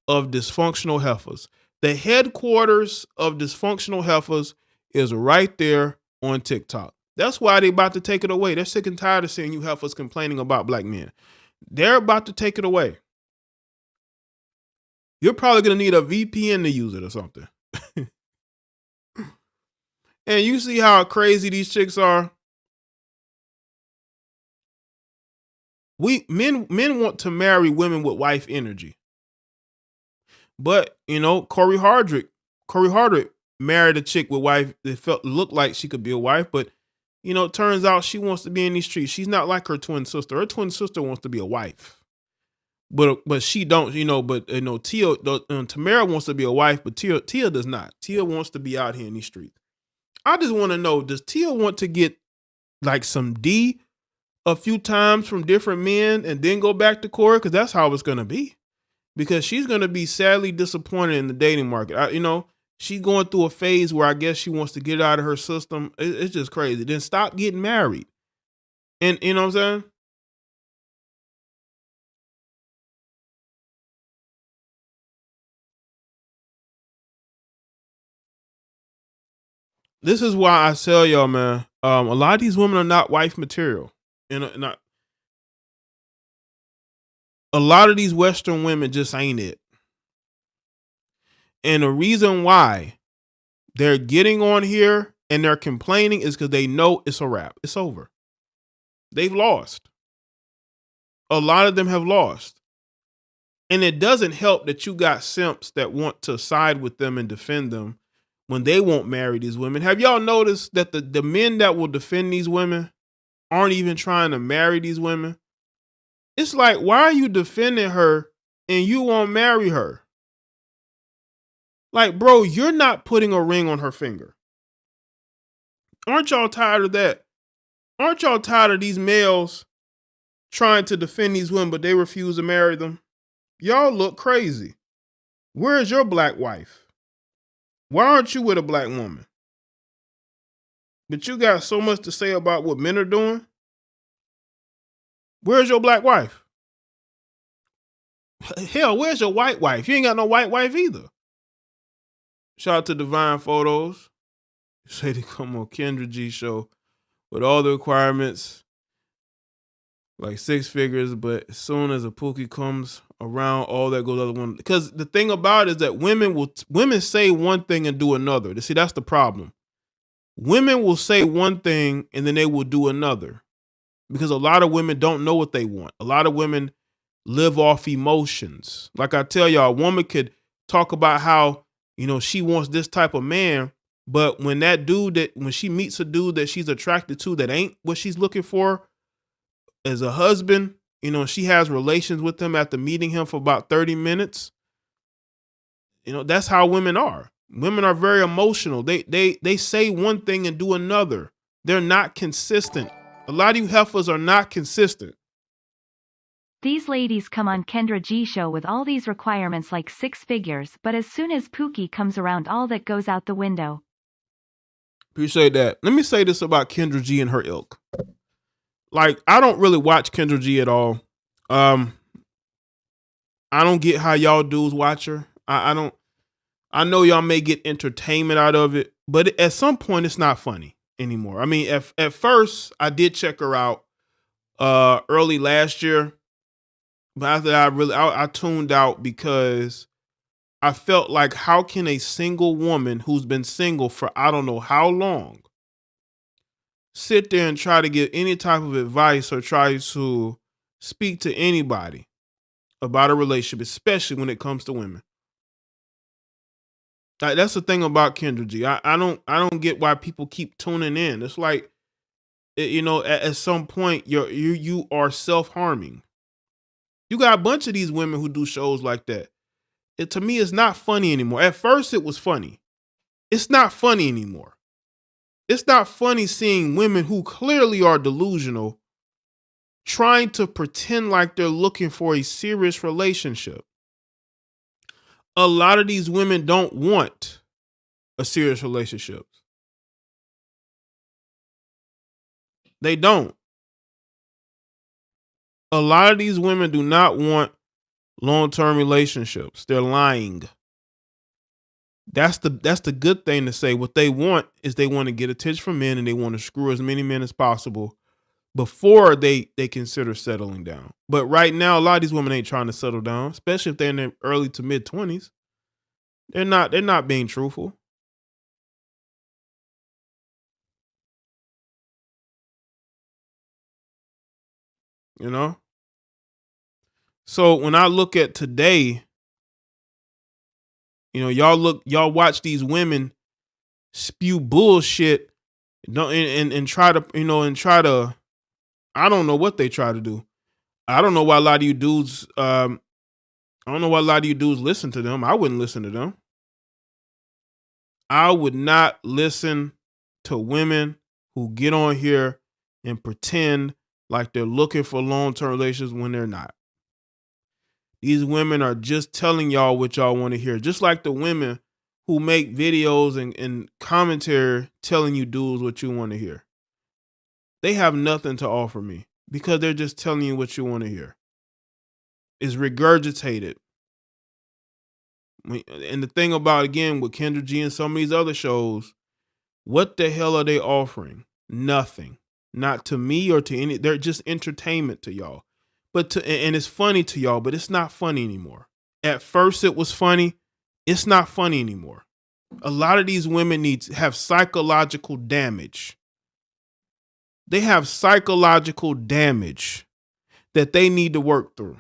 of dysfunctional heifers. The headquarters of dysfunctional heifers is right there on TikTok. That's why they about to take it away. They're sick and tired of seeing you heifers complaining about black men. They're about to take it away. You're probably gonna need a VPN to use it or something. And you see how crazy these chicks are. Men want to marry women with wife energy. But Corey Hardrick married a chick with wife that looked like she could be a wife, but it turns out she wants to be in these streets. She's not like her twin sister. Her twin sister wants to be a wife. But she don't, but Tia Tamara wants to be a wife, but Tia does not. Tia wants to be out here in these streets. I just want to know, does Tia want to get like some D a few times from different men and then go back to Corey? Because that's how it's gonna be. Because she's gonna be sadly disappointed in the dating market. She's going through a phase where I guess she wants to get out of her system. It's just crazy. Then stop getting married. And you know what I'm saying? This is why I tell y'all, man. A lot of these women are not wife material, and a lot of these Western women just ain't it. And the reason why they're getting on here and they're complaining is because they know it's a wrap. It's over. They've lost. A lot of them have lost. And it doesn't help that you got simps that want to side with them and defend them when they won't marry these women. Have y'all noticed that the men that will defend these women aren't even trying to marry these women? It's like, why are you defending her and you won't marry her? Like, bro, you're not putting a ring on her finger. Aren't y'all tired of that? Aren't y'all tired of these males trying to defend these women, but they refuse to marry them? Y'all look crazy. Where is your black wife? Why aren't you with a black woman? But you got so much to say about what men are doing. Where's your black wife? Hell, where's your white wife? You ain't got no white wife either. Shout out to Divine Photos. Say they come on Kendra G show with all the requirements, like 6 figures, but as soon as a Pookie comes around, all that goes other one. Because the thing about it is that women say one thing and do another. See, that's the problem. Women will say one thing and then they will do another. Because a lot of women don't know what they want. A lot of women live off emotions. Like I tell y'all, a woman could talk about how, she wants this type of man, but when she meets a dude that she's attracted to that ain't what she's looking for as a husband, she has relations with him after meeting him for about 30 minutes. That's how women are. Women are very emotional. They say one thing and do another. They're not consistent. A lot of you heifers are not consistent. These ladies come on Kendra G show with all these requirements like 6 figures, but as soon as Pookie comes around, all that goes out the window. Appreciate that. Let me say this about Kendra G and her ilk. Like, I don't really watch Kendra G at all. I don't get how y'all dudes watch her. I don't. I know y'all may get entertainment out of it, but at some point it's not funny anymore. I mean, at first I did check her out early last year, but after that I tuned out because I felt like, how can a single woman who's been single for I don't know how long sit there and try to give any type of advice or try to speak to anybody about a relationship, especially when it comes to women? Like, that's the thing about Kendra G. I don't get why people keep tuning in. It's like, at some point you are self-harming. You got a bunch of these women who do shows like that. To me, it's not funny anymore. At first, it was funny. It's not funny anymore. It's not funny seeing women who clearly are delusional trying to pretend like they're looking for a serious relationship. A lot of these women don't want a serious relationship. They don't. A lot of these women do not want long-term relationships. They're lying. That's the good thing to say. What they want is they want to get attention from men and they want to screw as many men as possible before they consider settling down. But right now, a lot of these women ain't trying to settle down, especially if they're in their early to mid 20s. They're not being truthful. You know? So when I look at today, y'all watch these women spew bullshit, and try to I don't know what they try to do. I don't know why a lot of you dudes I don't know why a lot of you dudes listen to them. I wouldn't listen to them. I would not listen to women who get on here and pretend like they're looking for long-term relations when they're not. These women are just telling y'all what y'all want to hear. Just like the women who make videos and commentary telling you dudes what you want to hear. They have nothing to offer me because they're just telling you what you want to hear. It's regurgitated. And the thing about, again, with Kendra G and some of these other shows, what the hell are they offering? Nothing. Not to me or to any. They're just entertainment to y'all. And it's funny to y'all, but it's not funny anymore. At first it was funny. It's not funny anymore. A lot of these women have psychological damage. They have psychological damage that they need to work through.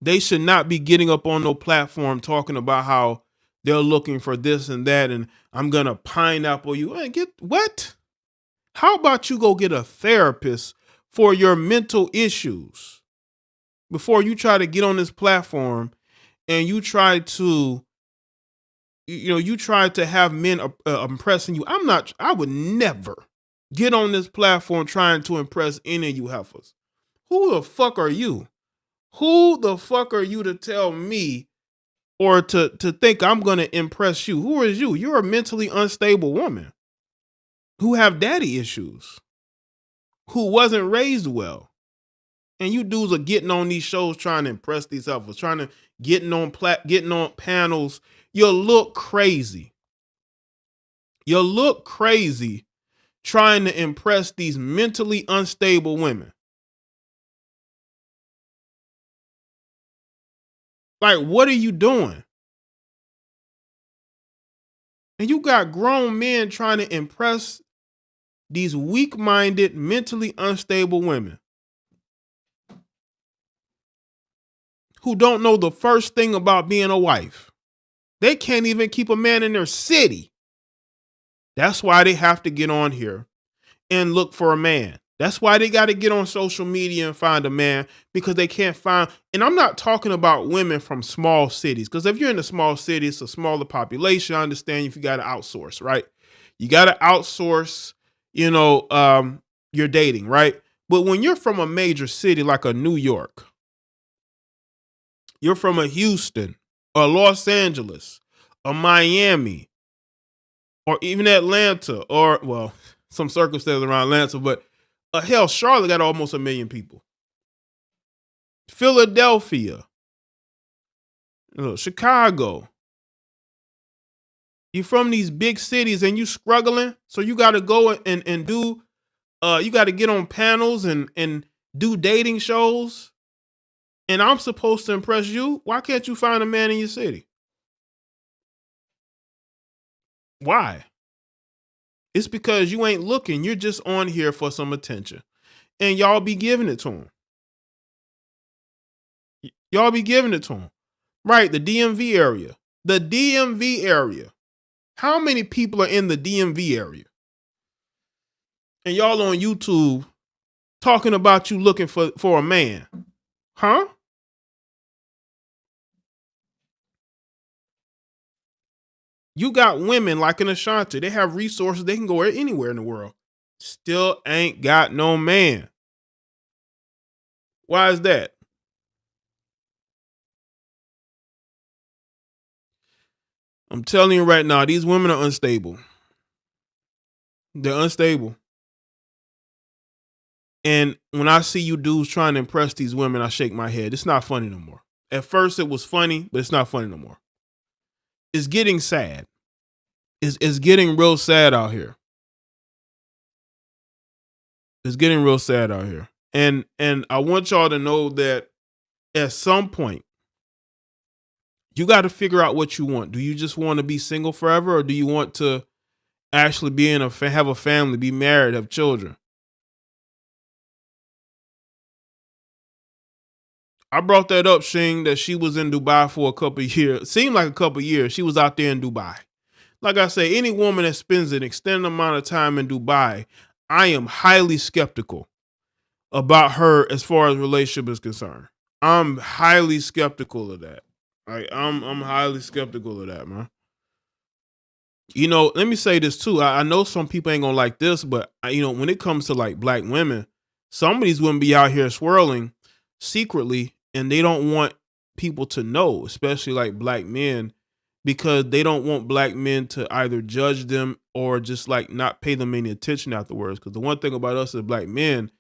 They should not be getting up on no platform talking about how they're looking for this and that, and I'm gonna pineapple you. Hey, get what? How about you go get a therapist for your mental issues before you try to get on this platform and you try to, have men impressing you. I would never get on this platform trying to impress any of you heifers. Who the fuck are you? Who the fuck are you to tell me or to think I'm going to impress you? Who is you? You're a mentally unstable woman who have daddy issues, who wasn't raised well. And you dudes are getting on these shows trying to impress these heifers, trying to getting on panels. You look crazy. You look crazy trying to impress these mentally unstable women. Like, what are you doing? And you got grown men trying to impress these weak-minded, mentally unstable women who don't know the first thing about being a wife. They can't even keep a man in their city. That's why they have to get on here and look for a man. That's why they got to get on social media and find a man, because they can't find. And I'm not talking about women from small cities, because if you're in a small city, it's a smaller population. I understand if you got to outsource, right? You got to outsource, your dating, right? But when you're from a major city like a New York, you're from a Houston, a Los Angeles, a Miami, or even Atlanta, or, well, some circumstances around Atlanta, but hell, Charlotte got almost 1 million people. Philadelphia, Chicago. You from these big cities and you struggling, so you got to go and do. You got to get on panels and do dating shows. And I'm supposed to impress you. Why can't you find a man in your city? Why? It's because you ain't looking. You're just on here for some attention. And y'all be giving it to him. Y'all be giving it to him. Right, the DMV area. The DMV area. How many people are in the DMV area? And y'all on YouTube talking about you looking for a man. Huh? You got women like an Ashanti. They have resources. They can go anywhere in the world. Still ain't got no man. Why is that? I'm telling you right now, these women are unstable. They're unstable. And when I see you dudes trying to impress these women, I shake my head. It's not funny no more. At first it was funny, but it's not funny no more. It's getting sad. It's getting real sad out here. It's getting real sad out here. And I want y'all to know that at some point, you got to figure out what you want. Do you just want to be single forever, or do you want to actually be have a family, be married, have children? I brought that up, Shing, that she was in Dubai for a couple of years. Seemed like a couple of years. She was out there in Dubai. Like I say, any woman that spends an extended amount of time in Dubai, I am highly skeptical about her as far as relationship is concerned. I'm highly skeptical of that. I'm highly skeptical of that, man. You know, let me say this too. I know some people ain't gonna like this, but you know, when it comes to like black women, some of these women be out here swirling secretly, and they don't want people to know, especially like black men, because they don't want black men to either judge them or just like not pay them any attention afterwards. Because the one thing about us as black men,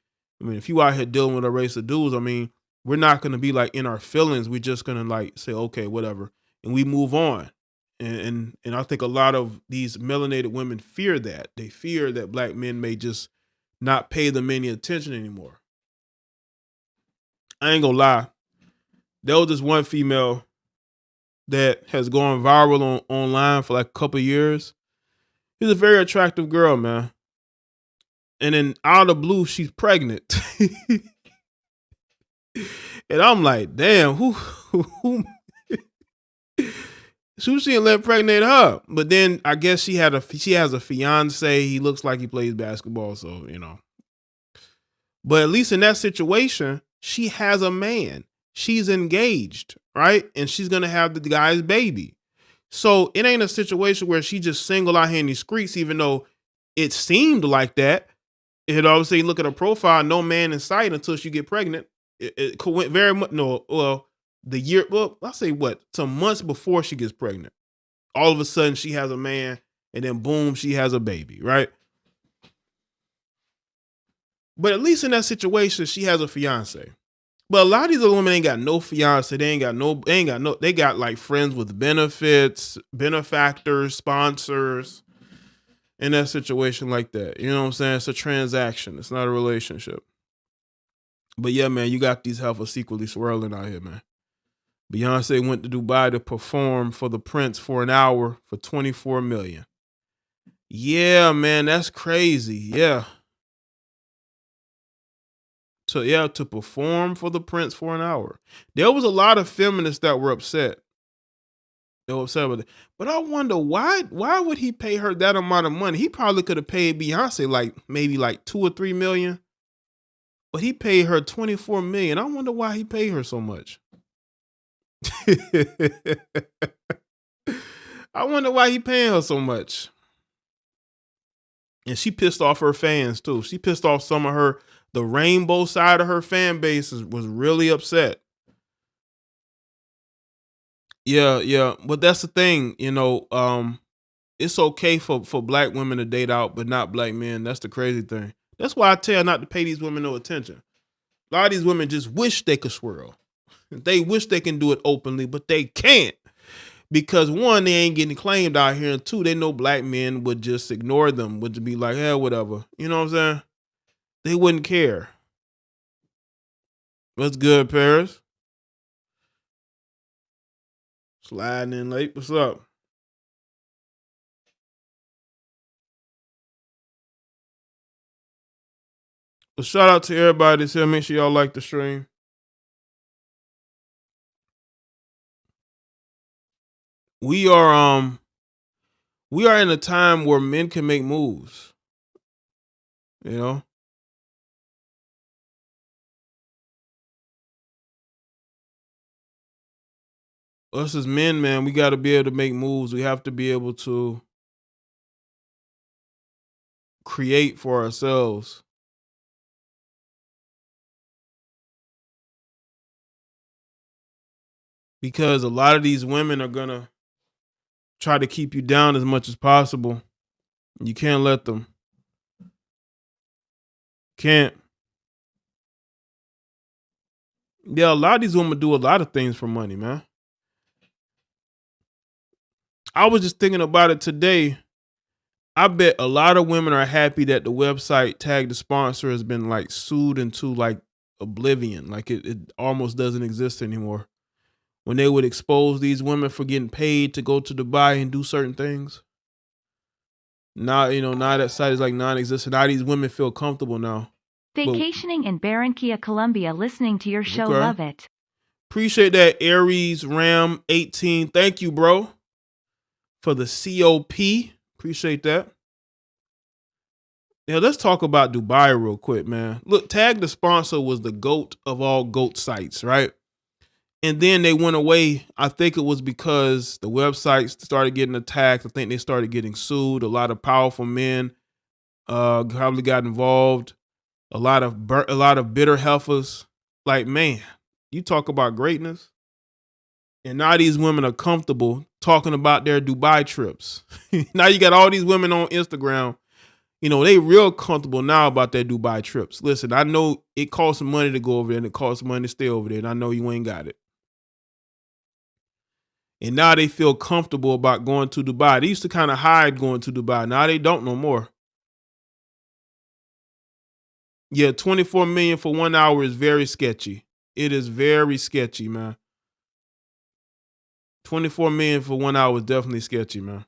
I mean, if you out here dealing with a race of dudes, I mean, we're not gonna be like in our feelings. We're just gonna like say, okay, whatever, and we move on. And I think a lot of these melanated women fear that. They fear that black men may just not pay them any attention anymore. I ain't gonna lie. There was this one female that has gone viral online for like a couple of years. She's a very attractive girl, man. And then out of the blue, she's pregnant. And I'm like, damn, who she let pregnant her? But then I guess she has a fiance. He looks like he plays basketball, so you know. But at least in that situation, she has a man. She's engaged, right? And she's gonna have the guy's baby. So it ain't a situation where she just single out here in these streets, even though it seemed like that. It obviously look at her profile, no man in sight until she get pregnant. It went very much I'll say what, some months before she gets pregnant. All of a sudden she has a man, and then boom, she has a baby, right? But at least in that situation, she has a fiance. But a lot of these other women ain't got no fiance. They got like friends with benefits, benefactors, sponsors, in that situation like that. You know what I'm saying? It's a transaction. It's not a relationship. But yeah, man, you got these heifers secretly swirling out here, man. Beyonce went to Dubai to perform for the Prince for an hour for 24 million. Yeah, man, that's crazy. Yeah. To perform for the Prince for an hour. There was a lot of feminists that were upset. They were upset with it. But I wonder why would he pay her that amount of money? He probably could have paid Beyonce like maybe like 2 or 3 million. But he paid her 24 million. I wonder why he paid her so much. I wonder why he paying her so much. And she pissed off her fans too. She pissed off the rainbow side of her fan base was really upset. Yeah. But that's the thing, it's okay for black women to date out, but not black men. That's the crazy thing. That's why I tell not to pay these women no attention. A lot of these women just wish they could swirl. They wish they can do it openly, but they can't. Because one, they ain't getting claimed out here, and two, they know black men would just ignore them, would be like, hey, whatever. You know what I'm saying? They wouldn't care. What's good, Paris? Sliding in late. What's up? Well, shout out to everybody that's here. Make sure y'all like the stream. We are We are in a time where men can make moves, you know? Us as men, man, we got to be able to make moves. We have to be able to create for ourselves. Because a lot of these women are going to try to keep you down as much as possible. You can't let them. Can't. Yeah, a lot of these women do a lot of things for money, man. I was just thinking about it today. I bet a lot of women are happy that the website Tag the Sponsor has been like sued into like oblivion. Like it almost doesn't exist anymore. When they would expose these women for getting paid to go to Dubai and do certain things. Now, now that site is like non-existent. Now these women feel comfortable now. But Vacationing in Barranquilla, Colombia, listening to your show. okay. Love it. Appreciate that, Aries Ram 18. Thank you, bro, for the COP. Appreciate that. Now let's talk about Dubai real quick, man. Look, Tag the Sponsor was the GOAT of all GOAT sites, right? And then they went away. I think it was because the websites started getting attacked. I think they started getting sued. A lot of powerful men probably got involved. A lot of bitter heifers. Like, man, you talk about greatness. And now these women are comfortable talking about their Dubai trips. Now you got all these women on Instagram. They real comfortable now about their Dubai trips. Listen, I know it costs money to go over there and it costs money to stay over there. And I know you ain't got it. And now they feel comfortable about going to Dubai. They used to kind of hide going to Dubai. Now they don't no more. Yeah, 24 million for 1 hour is very sketchy. It is very sketchy, man. 24 million for 1 hour is definitely sketchy, man.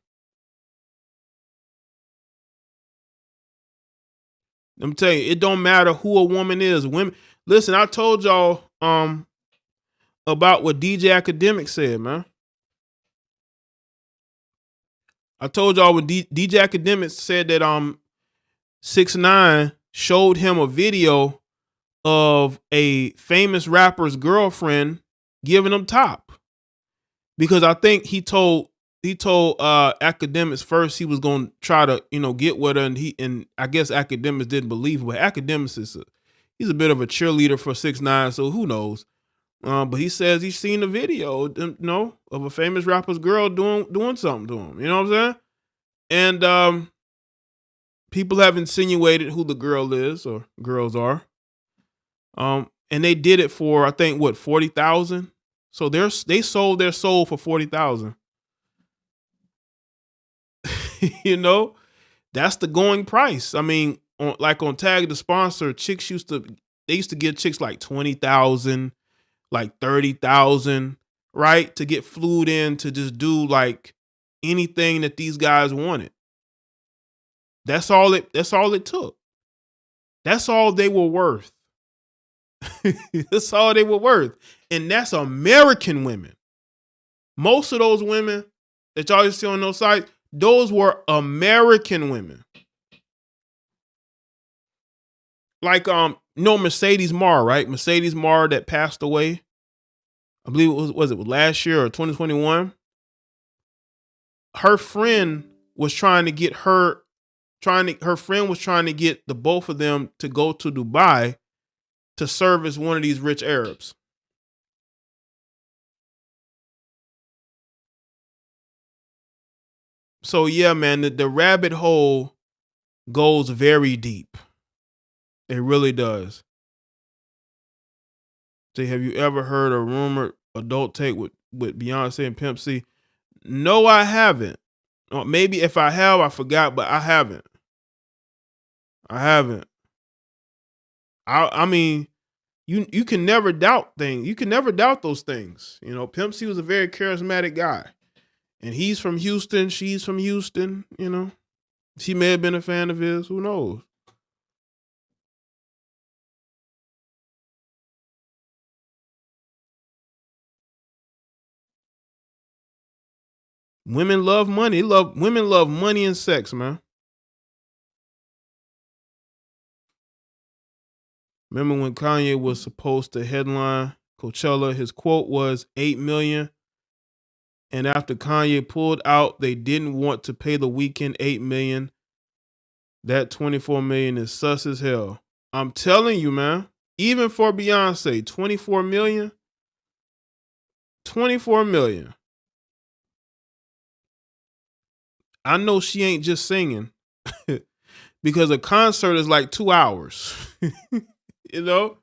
I'm telling you, it don't matter who a woman is. Women, listen, I told y'all about what DJ Academic said, man. I told y'all when DJ Academic said that 6ix9ine showed him a video of a famous rapper's girlfriend giving him top. Because I think he told Academics first he was gonna try to, get with her, and I guess Academics didn't believe him. But Academics he's a bit of a cheerleader for 6ix9ine, so who knows? But he says he's seen a video, of a famous rapper's girl doing something to him. You know what I'm saying? And people have insinuated who the girl is or girls are. And they did it for, I think, what, 40,000. So they sold their soul for 40,000. That's the going price. I mean, on Tag the Sponsor, chicks used to give chicks like 20,000, like 30,000, right, to get flued in to just do like anything that these guys wanted. That's all it took. That's all they were worth. That's all they were worth. And that's American women. Most of those women that y'all see on those sites, those were American women. Like, Mercedes Marr, right? Mercedes Marr that passed away. I believe it was last year or 2021? Her friend was trying to get her friend was trying to get the both of them to go to Dubai to service one of these rich Arabs. So yeah, man, the rabbit hole goes very deep. It really does. Say, have you ever heard a rumored adult take with Beyonce and Pimp C? No, I haven't. Or maybe if I have, I forgot, but I haven't. I haven't. I mean, you can never doubt things. You can never doubt those things. Pimp C was a very charismatic guy. And he's from Houston. She's from Houston. She may have been a fan of his. Who knows? Women love money. Women love money and sex, man. Remember when Kanye was supposed to headline Coachella? His quote was 8 million. And after Kanye pulled out, they didn't want to pay the Weeknd 8 million. That 24 million is sus as hell. I'm telling you, man. Even for Beyonce, 24 million. 24 million. I know she ain't just singing because a concert is like 2 hours. You know?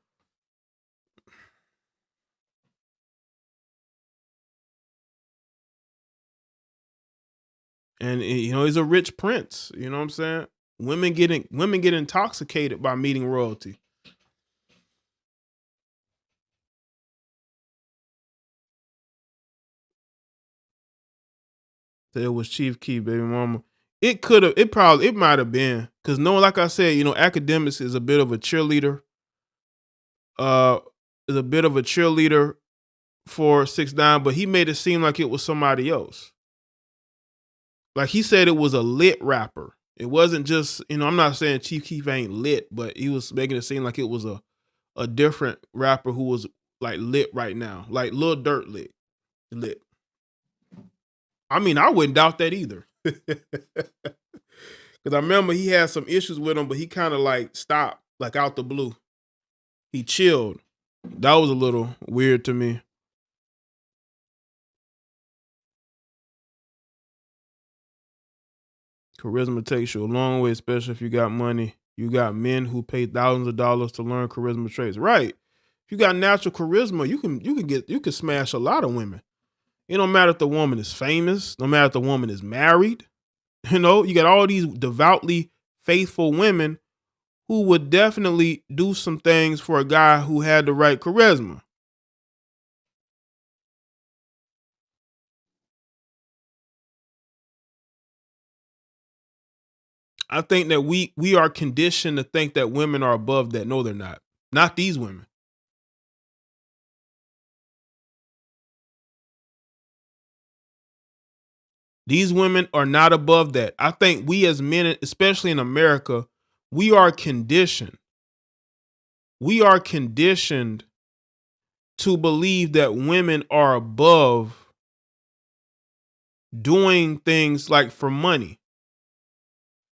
And you know, he's a rich prince. You know what I'm saying? Women get intoxicated by meeting royalty. It was Chief Keef, baby mama. It might have been. Cause no, like I said, you know, Academics is a bit of a cheerleader. Is a bit of a cheerleader for 6ix9ine, but he made it seem like it was somebody else. Like he said it was a lit rapper. It wasn't just, you know, I'm not saying Chief Keef ain't lit, but he was making it seem like it was a different rapper who was like lit right now. Like Lil Durk lit. Lit. I mean, I wouldn't doubt that either. Because I remember he had some issues with him, but he kind of like stopped, like out the blue. He chilled. That was a little weird to me. Charisma takes you a long way, especially if you got money. You got men who pay thousands of dollars to learn charisma traits. Right. If you got natural charisma, you can smash a lot of women. It don't matter if the woman is famous, no matter if the woman is married. You know, you got all these devoutly faithful women who would definitely do some things for a guy who had the right charisma. I think that we are conditioned to think that women are above that. No, they're not. Not these women. These women are not above that. I think we as men, especially in America, we are conditioned. We are conditioned to believe that women are above doing things like for money.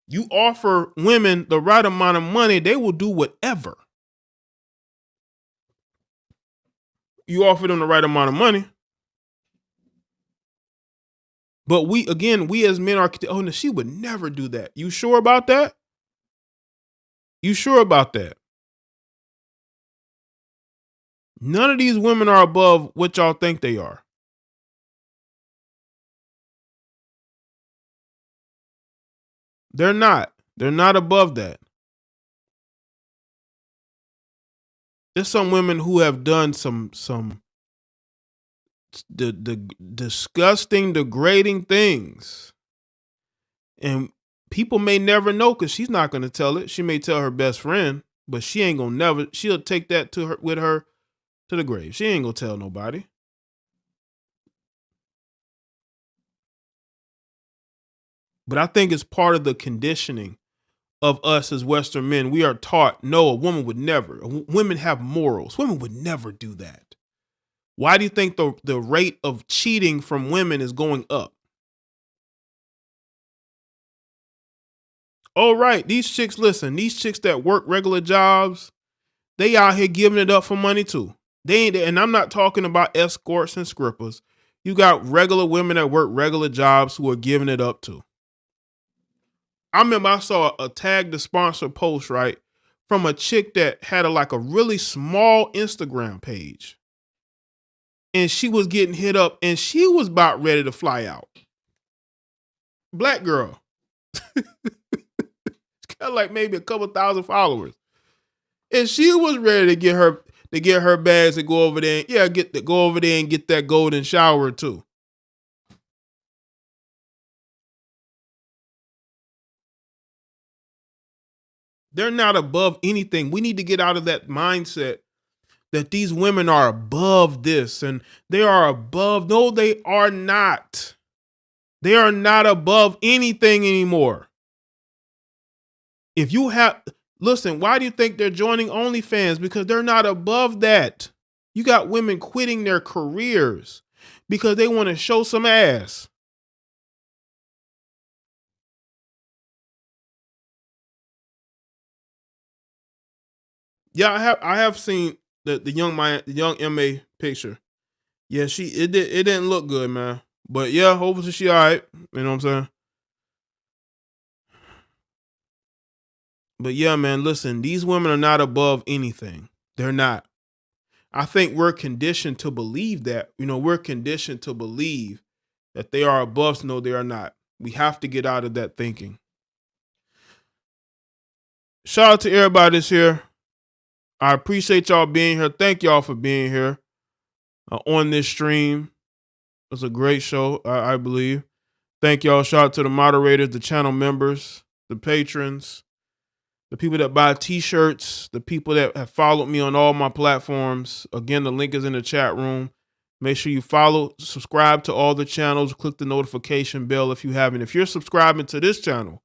You offer women the right amount of money, they will do whatever. You offer them the right amount of money. But we as men are, oh, no, she would never do that. You sure about that? You sure about that? None of these women are above what y'all think they are. They're not. They're not above that. There's some women who have done some the disgusting, degrading things. And people may never know because she's not going to tell it. She may tell her best friend, but she ain't going to never. She'll take that to her with her to the grave. She ain't going to tell nobody. But I think it's part of the conditioning of us as Western men. We are taught, no, a woman would never. Women have morals. Women would never do that. Why do you think the rate of cheating from women is going up? Oh, right. These chicks, listen, these chicks that work regular jobs, they out here giving it up for money too. They ain't, and I'm not talking about escorts and scrippers. You got regular women that work regular jobs who are giving it up too. I remember I saw a tag the sponsor post, right, from a chick that had like a really small Instagram page. And she was getting hit up and she was about ready to fly out. Black girl. It's got like maybe a couple thousand followers. And she was ready to get her bags and go over there and go over there and get that golden shower too. They're not above anything. We need to get out of that mindset that these women are above this and they are above. No, they are not. They are not above anything anymore. If you have, listen, why do you think they're joining OnlyFans? Because they're not above that. You got women quitting their careers because they want to show some ass. Yeah, I have seen the young MA picture. Yeah, it didn't look good, man. But yeah, hopefully she all right. You know what I'm saying? But yeah, man, listen, these women are not above anything. They're not. I think we're conditioned to believe that. We're conditioned to believe that they are above. No, they are not. We have to get out of that thinking. Shout out to everybody that's here. I appreciate y'all being here. Thank y'all for being here on this stream. It's a great show, I believe. Thank y'all. Shout out to the moderators, the channel members, the patrons, the people that buy t-shirts, the people that have followed me on all my platforms. Again, the link is in the chat room. Make sure you follow, subscribe to all the channels, click the notification bell if you haven't. If you're subscribing to this channel,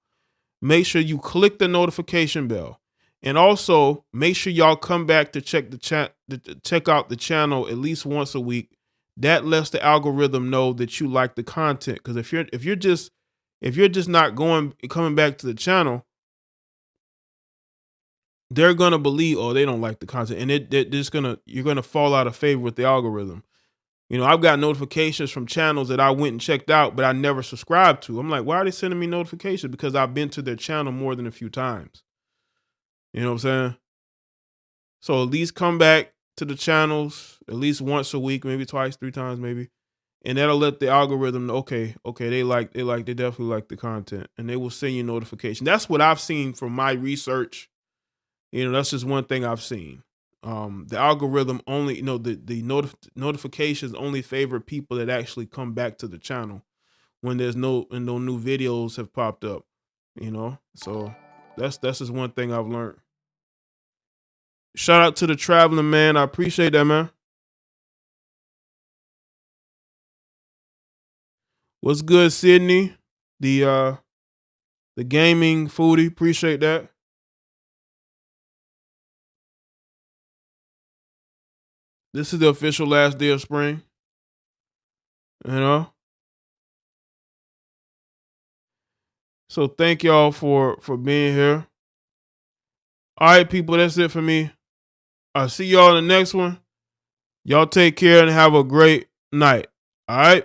make sure you click the notification bell. And also make sure y'all come back to check out the channel at least once a week. That lets the algorithm know that you like the content. Because if you're just not coming back to the channel, they're gonna believe, oh, they don't like the content, and you're gonna fall out of favor with the algorithm. I've got notifications from channels that I went and checked out, but I never subscribed to. I'm like, why are they sending me notifications? Because I've been to their channel more than a few times. You know what I'm saying? So at least come back to the channels at least once a week, maybe twice, 3 times, maybe. And that'll let the algorithm know, okay, they definitely like the content, and they will send you notification. That's what I've seen from my research. That's just one thing I've seen. The algorithm only, the notifications only favor people that actually come back to the channel when there's no new videos have popped up. So that's just one thing I've learned. Shout out to the traveling man. I appreciate that, man. What's good, Sydney? The gaming foodie. Appreciate that. This is the official last day of spring. So thank y'all for being here. All right, people, that's it for me. I'll see y'all in the next one. Y'all take care and have a great night. All right.